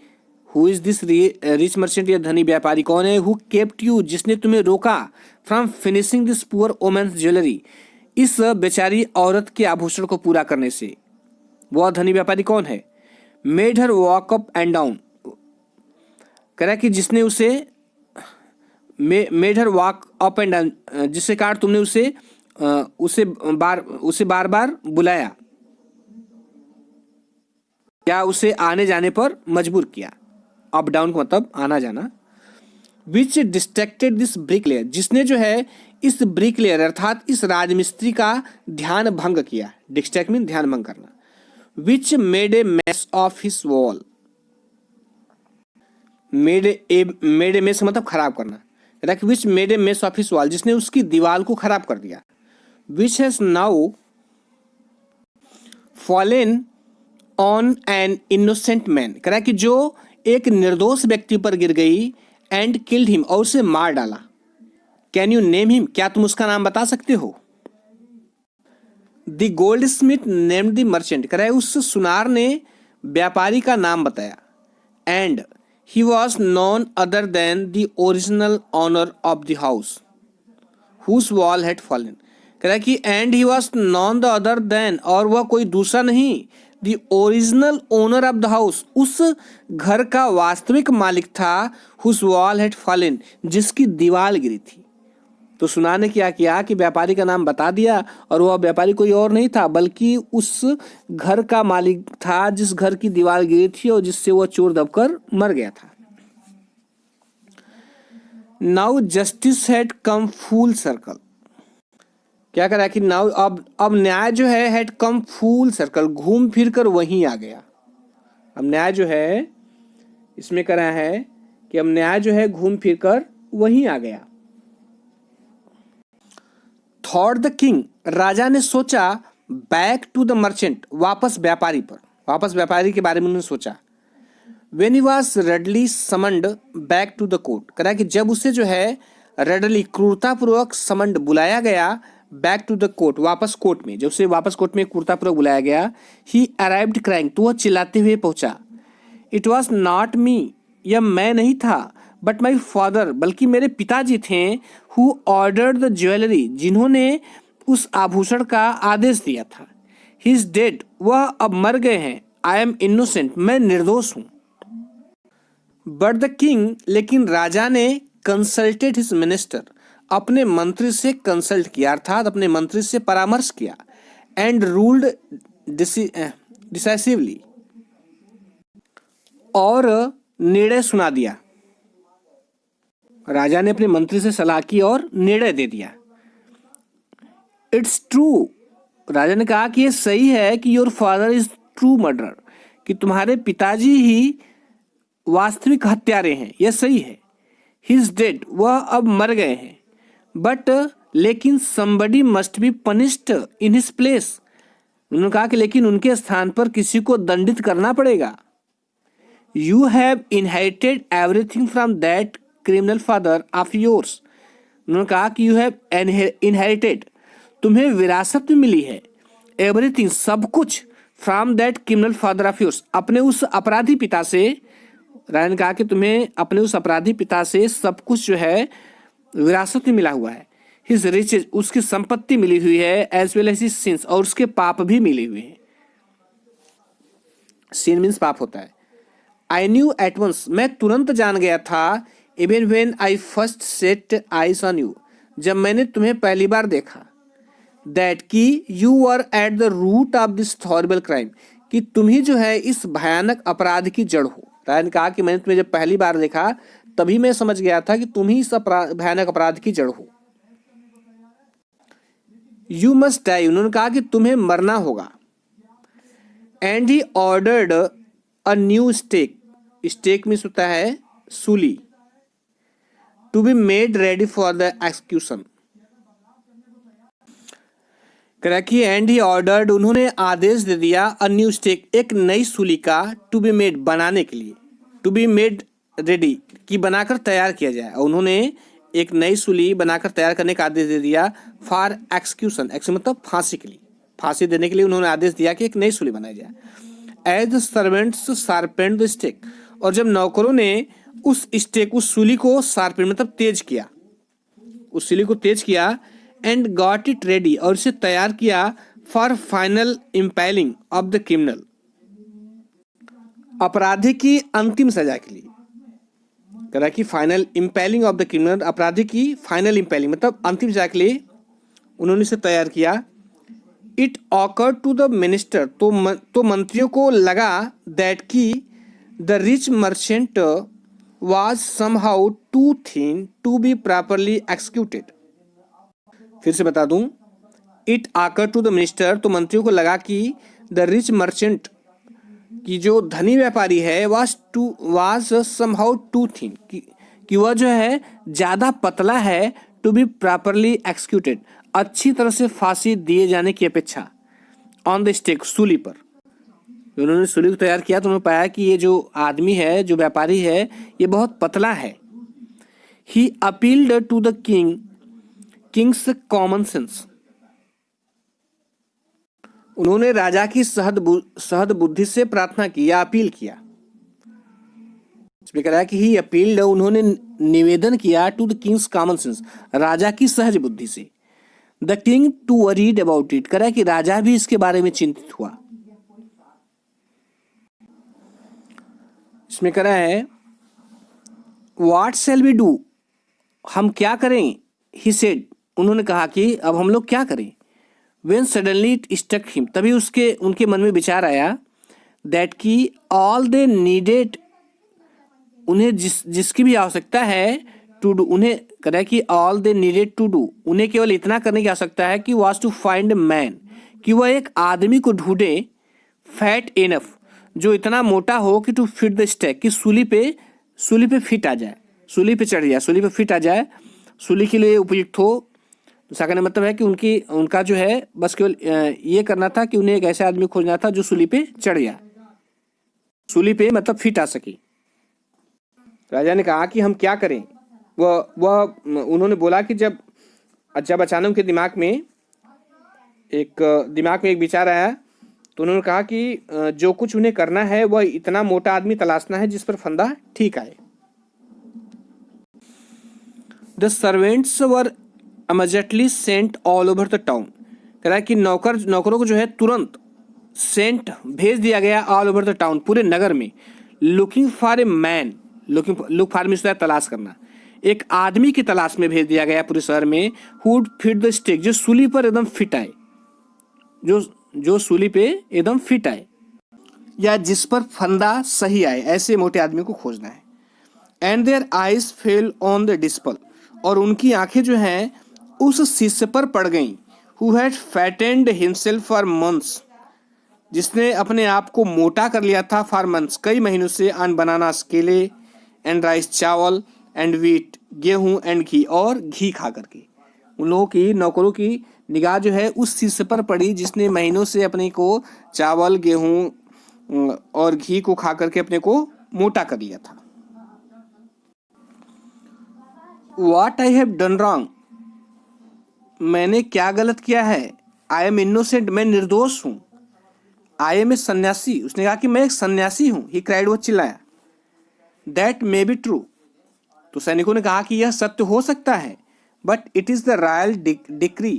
who is this rich merchant, यह धनी व्यापारी कौन है। हु केप्ट यू, जिसने तुम्हें रोका, from finishing this poor women's jewellery, इस बेचारी औरत के आभूषण को पूरा करने से, वह धनी व्यापारी कौन है। Made her walk up and down, कह रहा है कि जिसने उसे made her walk up and down, जिससे कारण तुमने उसे बार बार बुलाया, क्या उसे आने जाने पर मजबूर किया। अप डाउन का मतलब आना जाना। विच डिस्ट्रैक्टेड दिस ब्रिकलेयर, जिसने जो है इस ब्रिकलेयर अर्थात इस राजमिस्त्री का ध्यान भंग किया। डिस्ट्रैक्ट मीन ध्यान भंग करना। Which made a mass of his wall, made a mess मतलब खराब करना। Which made a mess of his wall, जिसने उसकी दीवार को खराब कर दिया। Which has now fallen on an innocent man, कह रहा है कि जो एक निर्दोष व्यक्ति पर गिर गई। एंड किल्ड हिम, और उसे मार डाला। कैन यू नेम हिम, क्या तुम उसका नाम बता सकते हो। The gold Smith named the merchant, कह रहा है उस सुनार ने व्यापारी का नाम बताया। And he was none other than the original owner of the house whose wall had fallen, कह रहा है कि and he was none the other than, और वह कोई दूसरा नहीं the original owner of the house, उस घर का वास्तविक मालिक था, हुज वॉल हैड फॉलन, जिसकी दीवार गिरी थी। तो सुना ने क्या किया कि व्यापारी का नाम बता दिया, और वह व्यापारी कोई और नहीं था बल्कि उस घर का मालिक था जिस घर की दीवार गिरी थी और जिससे वह चोर दबकर मर गया था। Now justice had come full circle, क्या करा कि नाउ अब न्याय जो है हैड कम फुल सर्कल, घूम फिर कर वहीं आ गया। अब न्याय जो है इसमें करा है कि अब न्याय जो है घूम फिर कर वहीं आ गया। थॉट द किंग, राजा ने सोचा, बैक टू द मर्चेंट, वापस व्यापारी पर, वापस व्यापारी के बारे में उन्होंने सोचा। When he was readily summoned back to the court, करा कि जब उसे जो है रेडली क्रूरतापूर्वक समन्ड बुलाया गया, बैक टू द कोर्ट, वापस कोर्ट में, जब उसे वापस कोर्ट में क्रूरतापूर्वक बुलाया गया, ही अराइव्ड क्राइंग, तो वह चिल्लाते हुए पहुंचा। इट वॉज नॉट मी, यह मैं नहीं था, बट माई फादर, बल्कि मेरे पिताजी थे, हु ऑर्डर्ड द ज्वेलरी, जिन्होंने उस आभूषण का आदेश दिया था। ही इज डेड, वह अब मर गए हैं। आई एम इनोसेंट, मैं निर्दोष हूं। बट द किंग, लेकिन राजा ने कंसल्टेड हिज मिनिस्टर, अपने मंत्री से कंसल्ट किया, अर्थात अपने मंत्री से परामर्श किया, एंड रूल्ड डिसाइसिवली, और निर्णय सुना दिया। राजा ने अपने मंत्री से सलाह की और निर्णय दे दिया। इट्स ट्रू, राजा ने कहा कि यह सही है कि your father is true murderer, कि तुम्हारे पिताजी ही वास्तविक हत्यारे हैं, यह सही है। ही इज डेड, वह अब मर गए हैं। बट, लेकिन somebody must be punished in his place, उन्होंने कहा कि लेकिन उनके स्थान पर किसी को दंडित करना पड़ेगा। You have inherited everything from that criminal father of yours, उन्होंने कहा कि you have inherited, तुम्हें विरासत में मिली है, everything, सब कुछ, from that criminal father of yours, अपने उस अपराधी पिता से। राजा ने कहा कि तुम्हें अपने उस अपराधी पिता से सब कुछ जो है विरासत में मिला हुआ है। हिज रिचेज, उसकी संपत्ति मिली हुई है, as well as his sins, और उसके पाप भी मिले हुए हैं। सिन मीन्स पाप होता है। आई न्यू एट वंस, मैं तुरंत जान गया था, even when I first set eyes on you, जब मैंने तुम्हें पहली बार देखा, दैट कि you were at the root of this horrible crime, कि तुम ही जो है इस भयानक अपराध की जड़ हो। राजा ने कहा कि मैंने तुम्हें जब पहली बार देखा तभी मैं समझ गया था कि तुम ही इस भयानक अपराध की जड़ हो। यू मस्ट डाई, उन्होंने कहा कि तुम्हें मरना होगा। And he ordered a new stake, stake means होता है सूली, to be made ready for the execution. Correct, and he ordered, उन्होंने आदेश दे दिया, अ न्यू स्टेक, एक नई सूली का, टू बी मेड, बनाने के लिए, टू बी मेड रेडी, कि बनाकर तैयार किया जाए। और उन्होंने एक नई सूली बनाकर तैयार करने का आदेश दे दिया, फॉर एक्सक्यूशन, एक्स मतलब फांसी के लिए, फांसी देने के लिए उन्होंने आदेश दिया कि एक नई सूली बनाई जाए। As the servants sharpened the stake, और जब नौकरों ने उस स्टेक, उस सूली को शार्पेंड मतलब तेज किया, उस सूली को तेज किया, एंड गॉट इट रेडी, और इसे तैयार किया, for final impelling of the criminal, अपराधी की अंतिम सजा के लिए। करा कि final impelling of the criminal, अपराधी की फाइनल इम्पेलिंग मतलब अंतिम सजा के लिए उन्होंने इसे तैयार किया। It occur to the minister, तो मंत्रियों को लगा, दैट की the rich merchant was somehow too thin to be properly executed. फिर से बता दूं, इट आकर टू द मिनिस्टर, तो मंत्रियों को लगा कि द रिच मर्चेंट, कि जो धनी व्यापारी है, वाज समहाउ टू थिन, कि वह जो है ज्यादा पतला है, टू बी प्रॉपरली एक्सिक्यूटेड, अच्छी तरह से फांसी दिए जाने की अपेक्षा, ऑन द स्टेक, सूली पर। उन्होंने सूली को तैयार किया तो उन्होंने पाया कि ये जो आदमी है, जो व्यापारी है, ये बहुत पतला है। He appealed to the king's common sense, उन्होंने राजा की सहद बुद्धि से प्रार्थना की या अपील किया। इसमें कह रहा है कि ही अपील्ड, उन्होंने निवेदन किया, to the king's common sense, राजा की सहज बुद्धि से। The king too worried about it, कह रहा है कि राजा भी इसके बारे में चिंतित हुआ। इसमें कह रहा है व्हाट शैल वी डू, हम क्या करें। ही सेड, उन्होंने कहा कि अब हम लोग क्या करें। When suddenly it struck him, तभी उनके मन में विचार आया दैट की ऑल दे नीडेड, उन्हें जिसकी भी आवश्यकता है टू डू, उन्हें कह रहा है कि all they needed to do, उन्हें केवल इतना करने की आवश्यकता है कि वाज टू फाइंड मैन, कि वह एक आदमी को ढूंढे फैट इनफ, जो इतना मोटा हो कि टू फिट द स्टैक, कि सूली पे फिट आ जाए, सूली पे चढ़ जाए, सूली पे फिट आ जाए, सूली के लिए उपयुक्त हो। तो इसका कहने मतलब है कि उनका जो है बस केवल ये करना था कि उन्हें एक ऐसा आदमी खोजना था जो सूली पे चढ़ जाए, सूली पे मतलब फिट आ सके। राजा ने कहा कि हम क्या करें। वह उन्होंने बोला कि जब अचानक उनके दिमाग में एक विचार आया, तो उन्होंने कहा कि जो कुछ उन्हें करना है वह इतना मोटा आदमी तलाशना है जिस पर फंदा ठीक आए। The servants were immediately sent all over the town, कह रहा है कि नौकरों को जो है तुरंत सेंट भेज दिया गया ऑल ओवर द टाउन, पूरे नगर में। Looking for a man, look for means तलाश करना, एक आदमी की तलाश में भेज दिया गया पूरे शहर में। हुड फिट द स्टिक, जो सूली पर एकदम फिट आए, जो सूली पे एकदम फिट आए, या जिस पर फंदा सही आए, ऐसे मोटे आदमी को खोजना है। And their eyes fell on the disciple, और उनकी आंखें जो हैं उस शिष्य पर पड़ गईं। Who had fattened himself for months, जिसने अपने आप को मोटा कर लिया था फॉर मंथ्स, कई महीनों से, ऑन बनानास, केले, एंड राइस, चावल, एंड वीट, गेहूं, एंड घी, और घी खा करके। उन लोगों की नौकरों की निगाह जो है उस शिष्य पर पड़ी जिसने महीनों से अपने को चावल, गेहूं और घी को खा करके अपने को मोटा कर लिया था। What I have done wrong, मैंने क्या गलत किया है। I am innocent, मैं निर्दोष हूँ। I am a सन्यासी, उसने कहा कि मैं एक सन्यासी हूँ। He cried, वो चिल्लाया। That may be true, तो सैनिकों ने कहा कि यह सत्य हो सकता है। But it is the royal decree,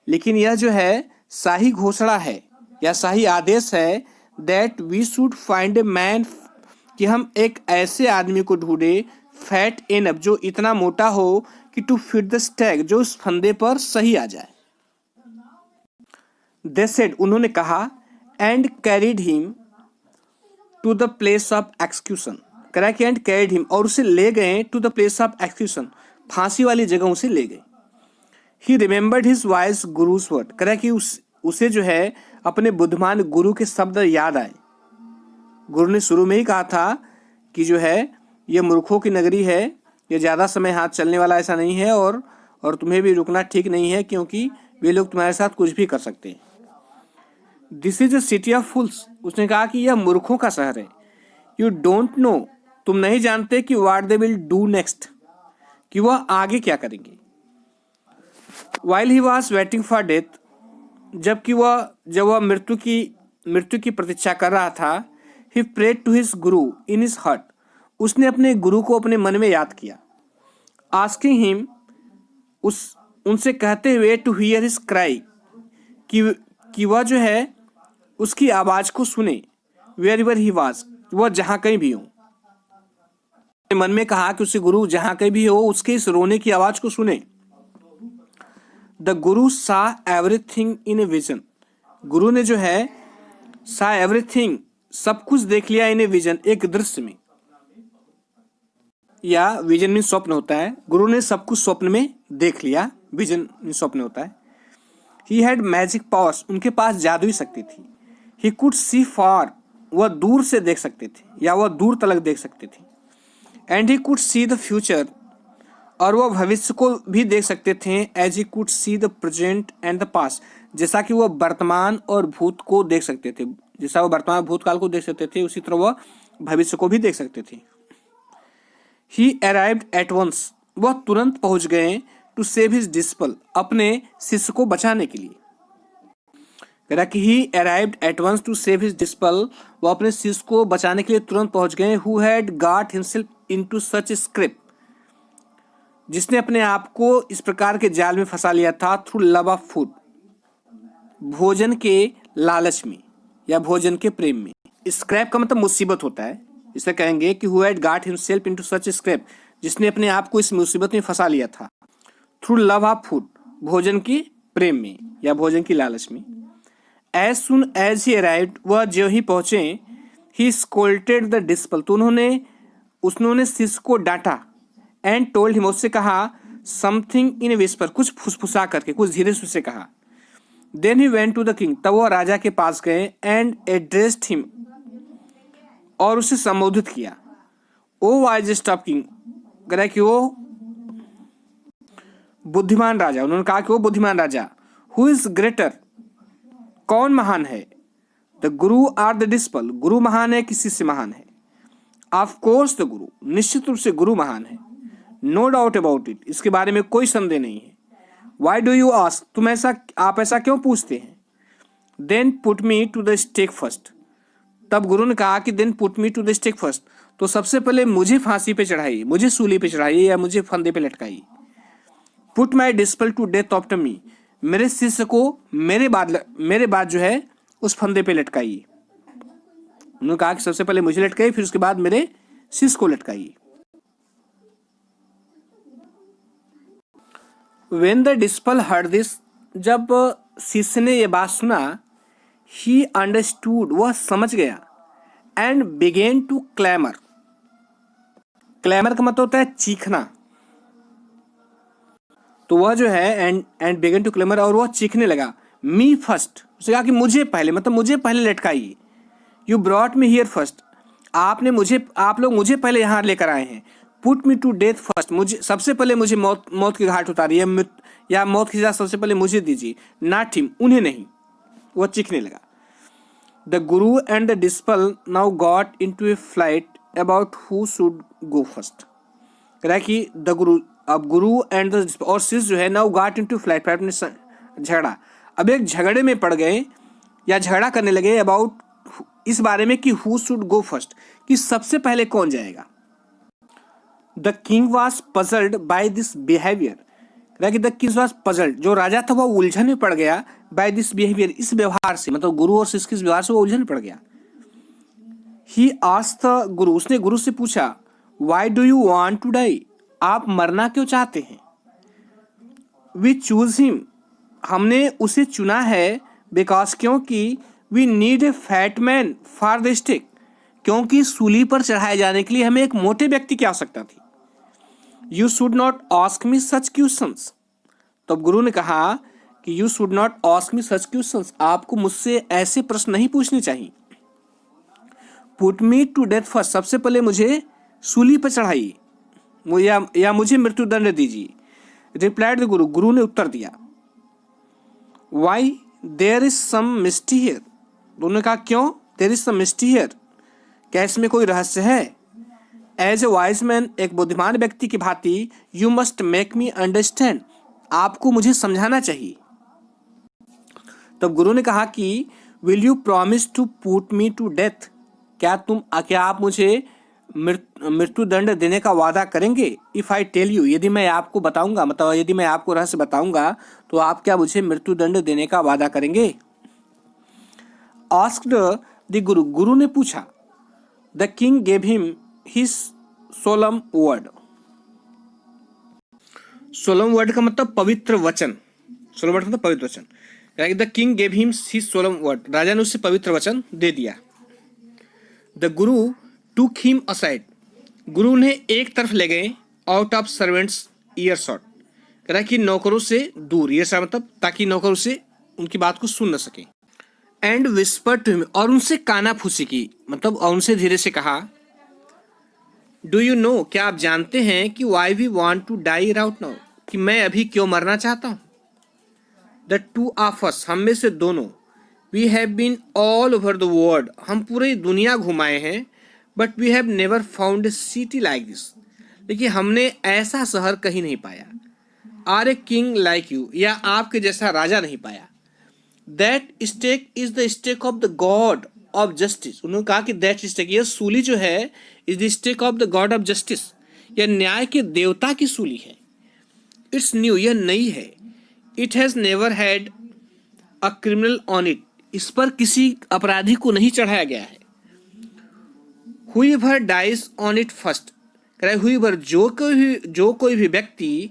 लेकिन यह जो है शाही घोषणा है या शाही आदेश है। That we should find a man, कि हम एक ऐसे आदमी को ढूंढे फैट एनफ, जो इतना मोटा हो कि टू फिट द स्टैक, जो उस फंदे पर सही आ जाए। दे सेड, उन्होंने कहा, and carried him to the place of execution, करा कि एंड कैरिड हिम, और उसे ले गए to the place of execution, फांसी वाली जगह उसे ले गए। He remembered his wise guru's word, करा कि उसे जो है अपने बुद्धिमान गुरु के शब्द याद आए। गुरु ने शुरू में ही कहा था कि जो है ये मूर्खों की नगरी है, ये ज़्यादा समय हाथ चलने वाला ऐसा नहीं है, और तुम्हें भी रुकना ठीक नहीं है, क्योंकि वे लोग तुम्हारे साथ कुछ भी कर सकते हैं। This is a city of fools, उसने कहा कि यह मूर्खों का शहर है। यू डोंट नो, तुम नहीं जानते कि what they will do next, कि वह आगे क्या करेंगे। While he was waiting for death, जब वह मृत्यु की प्रतीक्षा कर रहा था। ही prayed to his Guru in his heart, उसने अपने गुरु को अपने मन में याद किया। आस्किंग हिम, उनसे कहते हुए, टू हियर हिज क्राई, कि वह जो है उसकी आवाज को सुने। वेयर एवर ही वाज, वह जहां कहीं भी हो। मन में कहा कि उससे गुरु जहां कहीं भी हो उसके इस रोने की आवाज को सुने। द गुरु सा एवरीथिंग इन ए विजन, गुरु ने जो है सा एवरीथिंग, सब कुछ देख लिया, इन ए विजन, एक दृश्य में, या विजन में स्वप्न होता है। गुरु ने सब कुछ स्वप्न में देख लिया, विजन में स्वप्न होता है। ही हैड मैजिक पावर्स, उनके पास जादुई शक्ति थी। ही कुड सी फार, वह दूर से देख सकते थे या वह दूर तलक देख सकते थे। And he could see the future, और वह भविष्य को भी देख सकते थे। As he could see the present and the past, जैसा कि वह वर्तमान और भूत को देख सकते थे, जैसा वह वर्तमान भूतकाल को देख सकते थे, उसी तरह वह भविष्य को भी देख सकते थे। ही अराइव्ड एट वंस, वह तुरंत पहुंच गए। टू सेव हिज डिसिपल, अपने शिष्य को बचाने के लिए। कह रहा कि he arrived at once to save his disciple, वह अपने शिष्य को बचाने के लिए तुरंत पहुंच गए। Who had got himself into such script, जिसने अपने आप को इस प्रकार के जाल में फंसा लिया था। थ्रू लव ऑफ फूड, भोजन के लालच में या भोजन के प्रेम में। स्क्रैप का मतलब मुसीबत होता है, इसे कहेंगे कि who had got himself into such scrap, जिसने अपने आप को इस मुसीबत में फंसा लिया था। थ्रू लव ऑफ फूड, भोजन की प्रेम में या भोजन की लालच में। As soon as he arrived, वह जो ही पहुंचे, ही स्कोल्टेड द डिस्पल, तो उन्होंने शिष्य को डांटा। एंड टोल्ड हिम, उससे कहा, समथिंग इन विस्पर, कुछ फुसफुसा करके, कुछ धीरे से उसे कहा। Then he went to the king, तब वह राजा के पास गए। एंड एड्रेस्ड हिम, और उसे संबोधित किया। ओ वाइजेस्ट ऑफ किंग, कह कि वो बुद्धिमान राजा, उन्होंने कहा कि वो बुद्धिमान राजा। हु इज ग्रेटर, कौन महान है? द गुरु आर द डिस्पल, गुरु महान है कि शिष्य महान है? ऑफ कोर्स द गुरु, निश्चित रूप से गुरु महान है। नो डाउट अबाउट इट, इसके बारे में कोई संदेह नहीं है। वाई डू यू आस्क, आप ऐसा क्यों पूछते हैं? Then put me to the stake first, तब गुरु ने कहा कि then put me to the stake first, तो सबसे पहले मुझे फांसी पे चढ़ाइए, मुझे सूली पे चढ़ाइए या मुझे फंदे पे लटकाइए। Put my disciple to death after me, मेरे शिष्य को मेरे बाद जो है उस फंदे पे लटकाइए। उन्होंने कहा कि सबसे पहले मुझे लटकाइए, फिर उसके बाद मेरे शिष्य को लटकाइए। When the disciple heard this, जब शिष्य ने यह बात सुना, he understood, वह समझ गया। and began to clamor, clamour का मतलब होता है चीखना, तो वह जो है and began to clamor, और वह चीखने लगा। me first, उसने कहा कि मुझे पहले, मतलब मुझे पहले लटकाइए। you brought me here first, आप लोग मुझे पहले यहाँ लेकर आए हैं। Put me to death first, मुझे सबसे पहले मुझे मौत के घाट उतारिए, या मौत की सजा सबसे पहले मुझे दीजिए, नॉट हिम, उन्हें नहीं। वह चीखने लगा। The guru and the disciple now got into a flight about who should go first, कह रहा है कि द गुरु, अब गुरु एंड द और शिष्य जो है नाउ गॉट इनटू फ्लाइट में झगड़ा, अब एक झगड़े में पड़ गए या झगड़ा करने लगे अबाउट, इस बारे में कि हु शुड गो फर्स्ट, कि सबसे पहले कौन जाएगा। The king was puzzled by this behaviour, the king was puzzled, जो राजा था वह उलझन में पड़ गया, बाय दिस बिहेवियर, इस व्यवहार से, मतलब गुरु और शिष्य के व्यवहार से वो उलझन में पड़ गया। ही आस्क्ड द गुरु, उसने गुरु से पूछा, why do you want to die, आप मरना क्यों चाहते हैं। वी चूज हिम, हमने उसे चुना है, बिकॉज, क्योंकि, we need a fat man for the stake, क्योंकि सूली पर चढ़ाए जाने के लिए हमें एक मोटे व्यक्ति की आवश्यकता थी। You should not ask me such questions, तब गुरु ने कहा कि you should not ask me such questions, आपको मुझसे ऐसे प्रश्न नहीं पूछने चाहिए। Put me to death first, सबसे पहले मुझे सूली पर चढ़ाइए, या मुझे मृत्युदंड दीजिए। रिप्लाइड द गुरु, गुरु ने उत्तर दिया। Why, there is some mystery here, दोनों ने कहा क्यों, there is some mystery here, क्या इसमें कोई रहस्य है। एज ए वाइज मैन, एक बुद्धिमान व्यक्ति की भांति, you must make me understand, आपको मुझे समझाना चाहिए। तब गुरु ने कहा कि will you promise to put me to death, क्या आप मुझे मृत्युदंड देने का वादा करेंगे। इफ आई टेल यू, यदि मैं आपको बताऊंगा, मतलब यदि मैं आपको रहस्य बताऊंगा, तो आप क्या मुझे मृत्युदंड देने का वादा करेंगे। आस्क्ड द गुरु, गुरु ने पूछा। The king gave him his solemn word, solemn word का मतलब पवित्र वचन, सोलम वर्ड का मतलब पवित्र वचन। The king gave him his solemn word, राजा ने उससे पवित्र वचन दे दिया। द गुरु टूक हिम असाइड, गुरु ने एक तरफ ले गए, out of servants year shot, कह रहा है कि नौकरों से दूर, ये सा मतलब ताकि नौकर उसे उनकी बात को सुन न सके। एंड विस्पर टू हिम, और उनसे कानाफूसी की, मतलब और उनसे धीरे से कहा, डू यू नो, क्या आप जानते हैं कि why we want to die right now, कि मैं अभी क्यों मरना चाहता हूँ। द टू ऑफ अस, हम में से दोनों, we have been all over the world, हम पूरी दुनिया घुमाए हैं, but we have never found a city like this, लेकिन हमने ऐसा शहर कहीं नहीं पाया। Or a king like you, या आपके जैसा राजा नहीं पाया। That stake is the stake of the god of justice, उन्होंने कहा कि दैट स्टेक, यह सूली जो है, is the stake of the god of justice, यह न्याय के देवता की सूली है। इट्स न्यू, यह नई है। It has never had a criminal on it, इस पर किसी अपराधी को नहीं चढ़ाया गया है। हुईवर डाइज ऑन इट फर्स्ट, कह रहा है हुईवर जो कोई भी व्यक्ति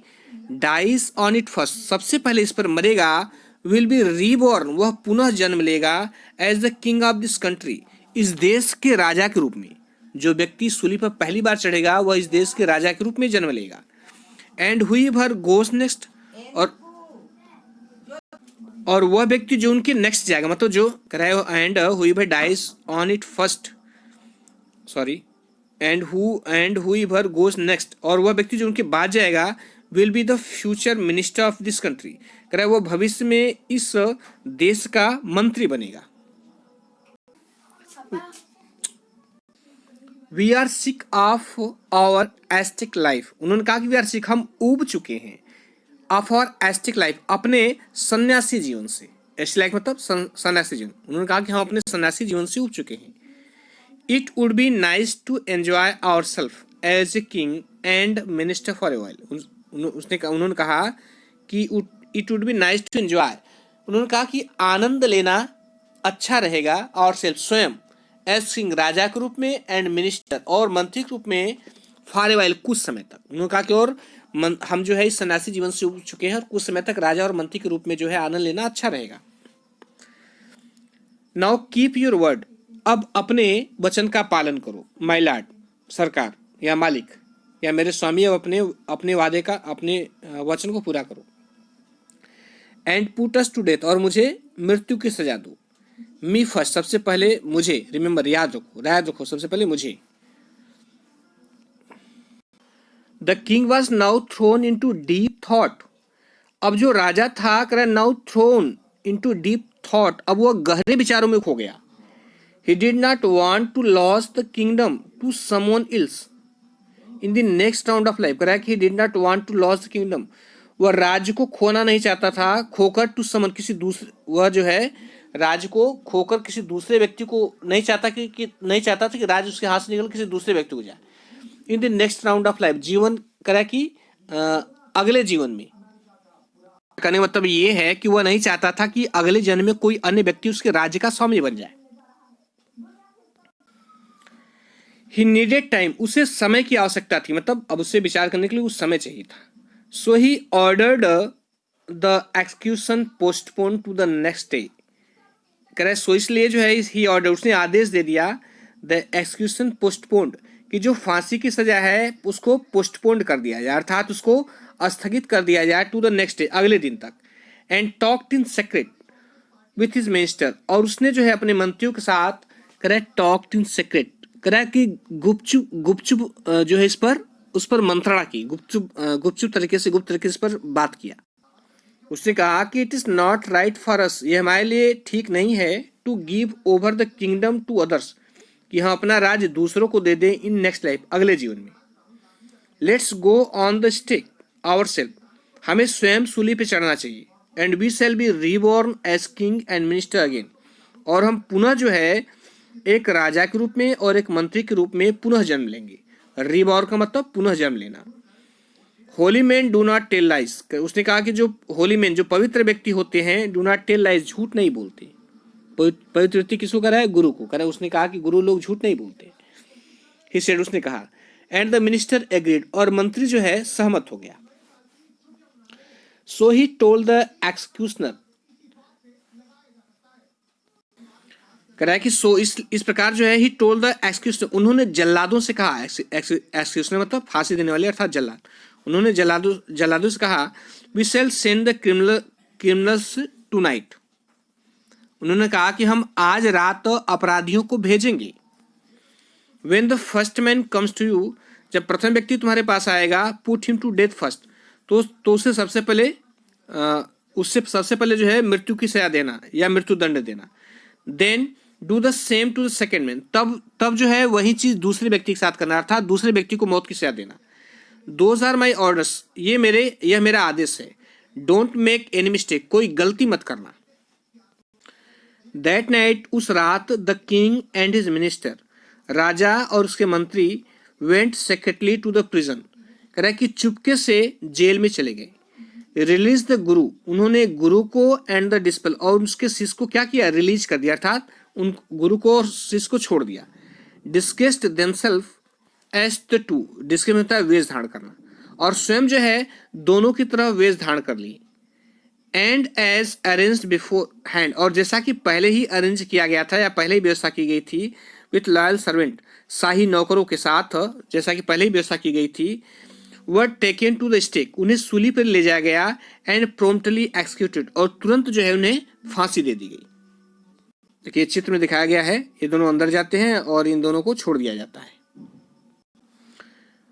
डाइज ऑन इट फर्स्ट, सबसे पहले इस पर मरेगा, विल बी रीबॉर्न, वह पुनः जन्म लेगा, as the king of this country, इस देश के राजा के रूप में। जो व्यक्ति सूली पर पहली बार चढ़ेगा वह इस देश के राजा के रूप में जन्म लेगा। एंड हुईवर गोस नेक्स्ट, और वह व्यक्ति जो उनके नेक्स्ट जाएगा, मतलब जो कह रहा है and whoever dies on it first, sorry, and whoever goes next, और वह व्यक्ति जो उनके बाद जाएगा, will be the future minister of this country, कह रहा है वो भविष्य में इस देश का मंत्री बनेगा। We are sick of our ascetic life, उन्होंने कहा कि वी आर सिक, हम ऊब चुके हैं, ऑफ आवर एस्टिक लाइफ, अपने सन्यासी जीवन से। एस्टिक लाइफ मतलब सन्यासी जीवन, उन्होंने कहा कि हम अपने सन्यासी जीवन से ऊब चुके हैं। It would be nice to enjoy our self as a king and minister for a while, उन्होंने कहा कि it would be nice to enjoy, उन्होंने कहा कि आनंद लेना अच्छा रहेगा, और सेल्फ स्वयं, एज किंग राजा के रूप में, एंड मिनिस्टर और मंत्री के रूप में, फॉर ए वाइल कुछ समय तक, उन्होंने कहा कि और हम जो है इस सन्यासी जीवन से उब चुके हैं और कुछ समय तक राजा और मंत्री के रूप में जो है आनंद लेना अच्छा रहेगा। नाउ कीप योर वर्ड, अब अपने वचन का पालन करो, माय लॉर्ड, सरकार या मालिक या मेरे स्वामी, अब अपने वादे का, अपने वचन को पूरा करो। And put us to death, और मुझे मृत्यु की सजा दो। मी फर्स्ट, सबसे पहले मुझे, रिमेंबर, याद रखो, सबसे पहले मुझे। The king was now thrown into deep thought, अब जो राजा था, कह रहा now thrown into deep thought, अब वह गहरे विचारों में खो गया। He did not want to lose the kingdom to someone else in the next round of life, कह रहा है कि he did not want to lose the kingdom, वह राज्य को खोना नहीं चाहता था, खोकर टू समन, किसी दूसरे, वह जो है राज्य को खोकर किसी दूसरे व्यक्ति को नहीं चाहता कि नहीं चाहता था कि राज्य उसके हाथ से निकल किसी दूसरे व्यक्ति को जाए। In the next round of life, जीवन, कह रहा है कि अगले जीवन में, कहने का मतलब ये है कि वह नहीं चाहता था कि अगले जन्म में कोई अन्य व्यक्ति उसके राज्य का स्वामी बन जाए। He needed time, उसे समय की आवश्यकता थी, मतलब अब उसे विचार करने के लिए उस समय चाहिए था। So he ordered the execution postponed to the next day, कह रहा है सो इसलिए जो है ही ऑर्डर, उसने आदेश दे दिया, द एक्सक्यूशन पोस्टपोन्ड, कि जो फांसी की सजा है उसको पोस्टपोन्ड कर दिया जाए, अर्थात उसको स्थगित कर दिया जाए, टू द नेक्स्ट डे, अगले दिन तक। And talked in secret with his minister, और उसने जो है अपने मंत्रियों के साथ, कह रहा है टॉक्ड इन सीक्रेट, कह रहा है कि गुपचुप जो है उस पर मंत्रणा की, गुपचुप तरीके से, गुप्त तरीके से इस पर बात किया। उसने कहा कि it is not right for us, ये हमारे लिए ठीक नहीं है, to give over the kingdom to others, कि हम अपना राज्य दूसरों को दे दें, इन नेक्स्ट लाइफ, अगले जीवन में। Let's go on the stake our self, हमें स्वयं सूली पे चढ़ना चाहिए। And we shall be reborn as king and minister again, और हम पुनः जो है एक राजा के रूप में और एक मंत्री के रूप में पुनः जन्म लेंगे। रीबॉर्न का मतलब पुनः जन्म लेना। Holy man do not tell lies, उसने कहा कि जो होली मैन, जो पवित्र व्यक्ति होते हैं, डू नॉट टेल लाइज, झूठ नहीं बोलते। पवित्र व्यक्ति किसको कह रहा है? गुरु को कह रहा है। उसने कहा कि गुरु लोग झूठ नहीं बोलते। ही सेड, उसने कहा। एंड द मिनिस्टर एग्रीड, और मंत्री जो है सहमत हो गया। सो ही टोल्ड द एक्सक्यूशनर, कह रहा है कि सो इस प्रकार जो है ही टोल्ड द एक्सक्यूशनर, उन्होंने जल्लादों से कहा। एक्सक्यूशनर मतलब फांसी देने वाले अर्थात जल्लाद। उन्होंने जल्लादों से कहा, we shall send the criminals tonight, उन्होंने कहा कि हम आज रात अपराधियों को भेजेंगे। When the first man comes to you, जब प्रथम व्यक्ति तुम्हारे पास आएगा, put him to death first, तो उसे सबसे पहले जो है मृत्यु की सजा देना या मृत्यु दंड देना। Then do the same to the second man, तब जो है वही चीज दूसरे व्यक्ति के साथ करना, अर्थात दूसरे व्यक्ति को मौत की सजा देना। Those are my orders, यह मेरा आदेश है। Don't make any mistake, कोई गलती मत करना। That night, उस रात, the king and his minister, राजा और उसके मंत्री, went secretly to the prison, कह रहा है कि चुपके से जेल में चले गए। रिलीज द गुरु, उन्होंने गुरु को एंड द डिस्पल, और उसके शिष्य को क्या किया? रिलीज कर दिया, अर्थात उन गुरु को और शिष्य को छोड़ दिया। Disguised themselves as the two, disguise होता है वेश धारण करना, और स्वयं जो है दोनों की तरह वेश धारण कर ली। And as arranged beforehand, और जैसा कि पहले ही अरेंज किया गया था या पहले ही व्यवस्था की गई थी, विथ लॉयल सर्वेंट, शाही नौकरों के साथ, जैसा कि पहले ही व्यवस्था की गई थी, were taken to the stake, उन्हें सूली पर ले जाया गया, एंड प्रोम्प्टली एक्सिक्यूटेड, और तुरंत जो है उन्हें फांसी दे दी गई। देखिए चित्र में दिखाया गया है, ये दोनों अंदर जाते हैं और इन दोनों को छोड़ दिया जाता है।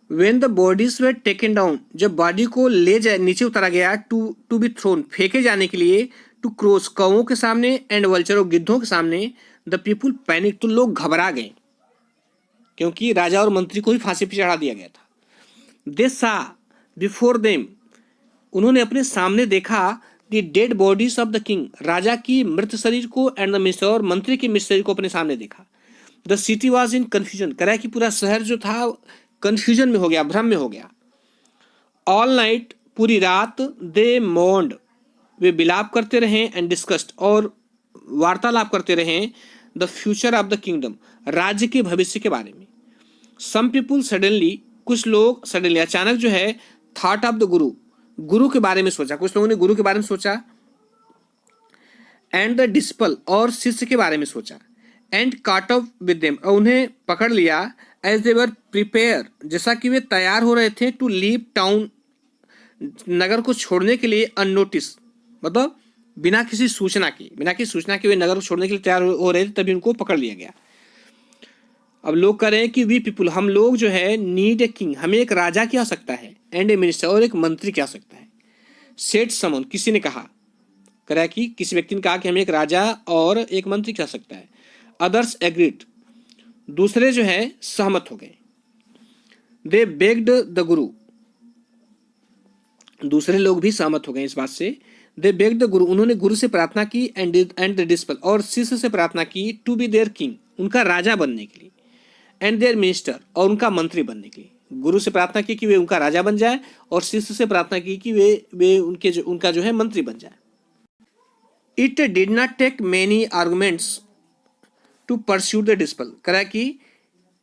When the bodies were taken down, जब बॉडी को ले जाए नीचे उतारा गया, टू बी थ्रोन, फेंके जाने के लिए, टू क्रोस, कौओं के सामने, एंड वल्चर, और गिद्धों के सामने, द पीपुल पैनिक, तो लोग घबरा गए क्योंकि राजा और मंत्री को ही फांसी पर चढ़ा दिया गया था। दे सा बिफोर देम, उन्होंने अपने सामने देखा, the dead bodies of the king, राजा की मृत शरीर को, एंड द मिनिस्टर, और मंत्री के मृत शरीर को अपने सामने देखा। The city was in confusion, कह रहा है कि पूरा शहर जो था कंफ्यूजन में हो गया, भ्रम में हो गया। ऑल नाइट, पूरी रात, दे मोन्ड, वे बिलाप करते रहे, एंड डिस्कस्ड, और वार्तालाप करते रहे, the future of the kingdom, राज्य के भविष्य के बारे में। सम पीपुल सडनली, कुछ लोग सडनली अचानक जो है, थॉट ऑफ द गुरु, गुरु के बारे में सोचा, कुछ लोगों ने गुरु के बारे में सोचा, एंड द डिस्पल, और शिष्य के बारे में सोचा, एंड काट ऑफ विद देम, और उन्हें पकड़ लिया, एज दे वर प्रिपेयर, जैसा कि वे तैयार हो रहे थे, टू लीव टाउन, नगर को छोड़ने के लिए, अननोटिस, मतलब बिना किसी सूचना के वे नगर को छोड़ने के लिए तैयार हो रहे थे, तभी उनको पकड़ लिया गया। अब लोग कह रहे हैं कि वी पीपुल, हम लोग जो है, नीड ए किंग, हमें एक राजा की आवश्यकता है, एंड ए मिनिस्टर, और एक मंत्री की आवश्यकता है। सेड समन, किसी ने कहा, कह रहा है कि किसी व्यक्ति ने कहा कि हमें एक राजा और एक मंत्री की आवश्यकता है। अदर्स एग्रीड, दूसरे जो है सहमत हो गए। दे बेग्ड द गुरु, दूसरे लोग भी सहमत हो गए इस बात से। दे बेग्ड द गुरु, उन्होंने गुरु से प्रार्थना की, एंड द डिस्पल, और शिष्य से प्रार्थना की, टू बी देयर किंग, उनका राजा बनने के लिए, एंड देयर मिनिस्टर, और उनका मंत्री बनने के लिए। गुरु से प्रार्थना की कि वे उनका राजा बन जाए, और शिष्य से प्रार्थना की कि वे उनका जो है मंत्री बन जाए। It did not take many arguments to pursue the disciple, करा कि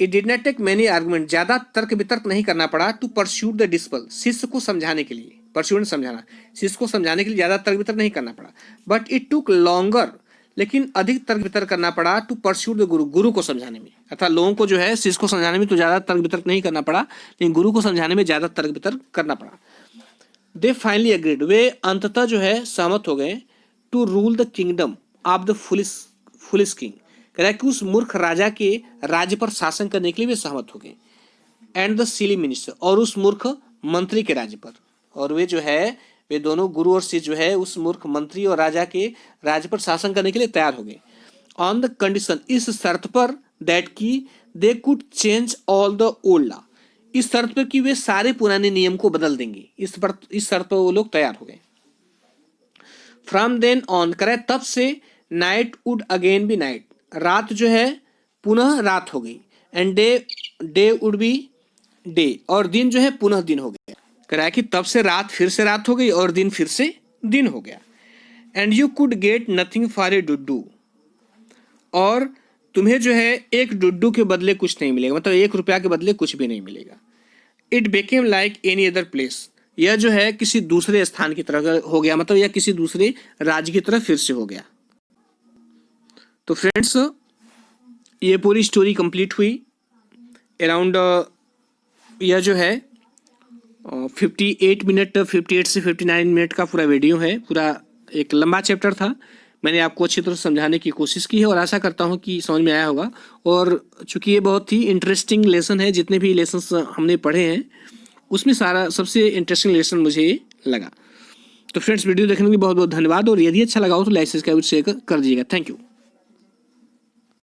it did not take many argument, ज्यादा तर्क वितर्क नहीं करना पड़ा, टू परस्यू द डिस्पल, शिष्य को समझाने के लिए, परस्यू समझाना, शिष्य को समझाने के लिए ज्यादा तर्क वितर्क नहीं करना पड़ा। बट इट टुक लॉन्गर, लेकिन अधिक तर्क वितर्क करना पड़ा, टू परस्यू द गुरु, गुरु को समझाने में, अर्थात लोगों को जो है शिष्य को समझाने में तो ज्यादा तर्क वितर्क नहीं करना पड़ा, लेकिन गुरु को समझाने में ज्यादा तर्क वितर्क करना पड़ा। दे फाइनली एग्रीड, वे अंततः जो है सहमत हो गए, to rule the kingdom of the foolish king, कह रहा है कि उस मूर्ख राजा के राज्य पर शासन करने के लिए वे सहमत हो गए, एंड द सिली मिनिस्टर, और उस मूर्ख मंत्री के राज्य पर, और वे जो है वे दोनों गुरु और शिष्य जो है उस मूर्ख मंत्री और राजा के राज्य पर शासन करने के लिए तैयार हो गए। ऑन द कंडीशन, इस शर्त पर, दैट की they could change all the old law, इस शर्त पर कि वे सारे पुराने नियम को बदल देंगे, इस शर्त पर वो लोग तैयार हो गए। फ्रॉम देन ऑन, करे तब से, night would again be night, रात जो है पुनः रात हो गई, and day would be day, और दिन जो है पुनः दिन हो गया। कह रहा है कि तब से रात फिर से रात हो गई और दिन फिर से दिन हो गया। And you could get nothing for a Duddu, और तुम्हें जो है एक डुड्डू के बदले कुछ नहीं मिलेगा, मतलब 1 रुपया के बदले कुछ भी नहीं मिलेगा। It became like any other place, यह जो है किसी दूसरे स्थान की तरह हो गया, मतलब यह किसी दूसरे राज्य की तरह फिर से हो गया। तो फ्रेंड्स, ये पूरी स्टोरी कंप्लीट हुई। अराउंड यह जो है 58 मिनट, 58 से 59 मिनट का पूरा वीडियो है। पूरा एक लंबा चैप्टर था, मैंने आपको अच्छी तरह समझाने की कोशिश की है और आशा करता हूँ कि समझ में आया होगा। और चूंकि ये बहुत ही इंटरेस्टिंग लेसन है, जितने भी लेसन्स हमने पढ़े हैं उसमें सारा सबसे इंटरेस्टिंग लेसन मुझे लगा। तो फ्रेंड्स, वीडियो देखने के लिए बहुत बहुत धन्यवाद, और यदि अच्छा लगा हो तो लाइक सब्सक्राइब शेयर कर दीजिएगा। Thank you.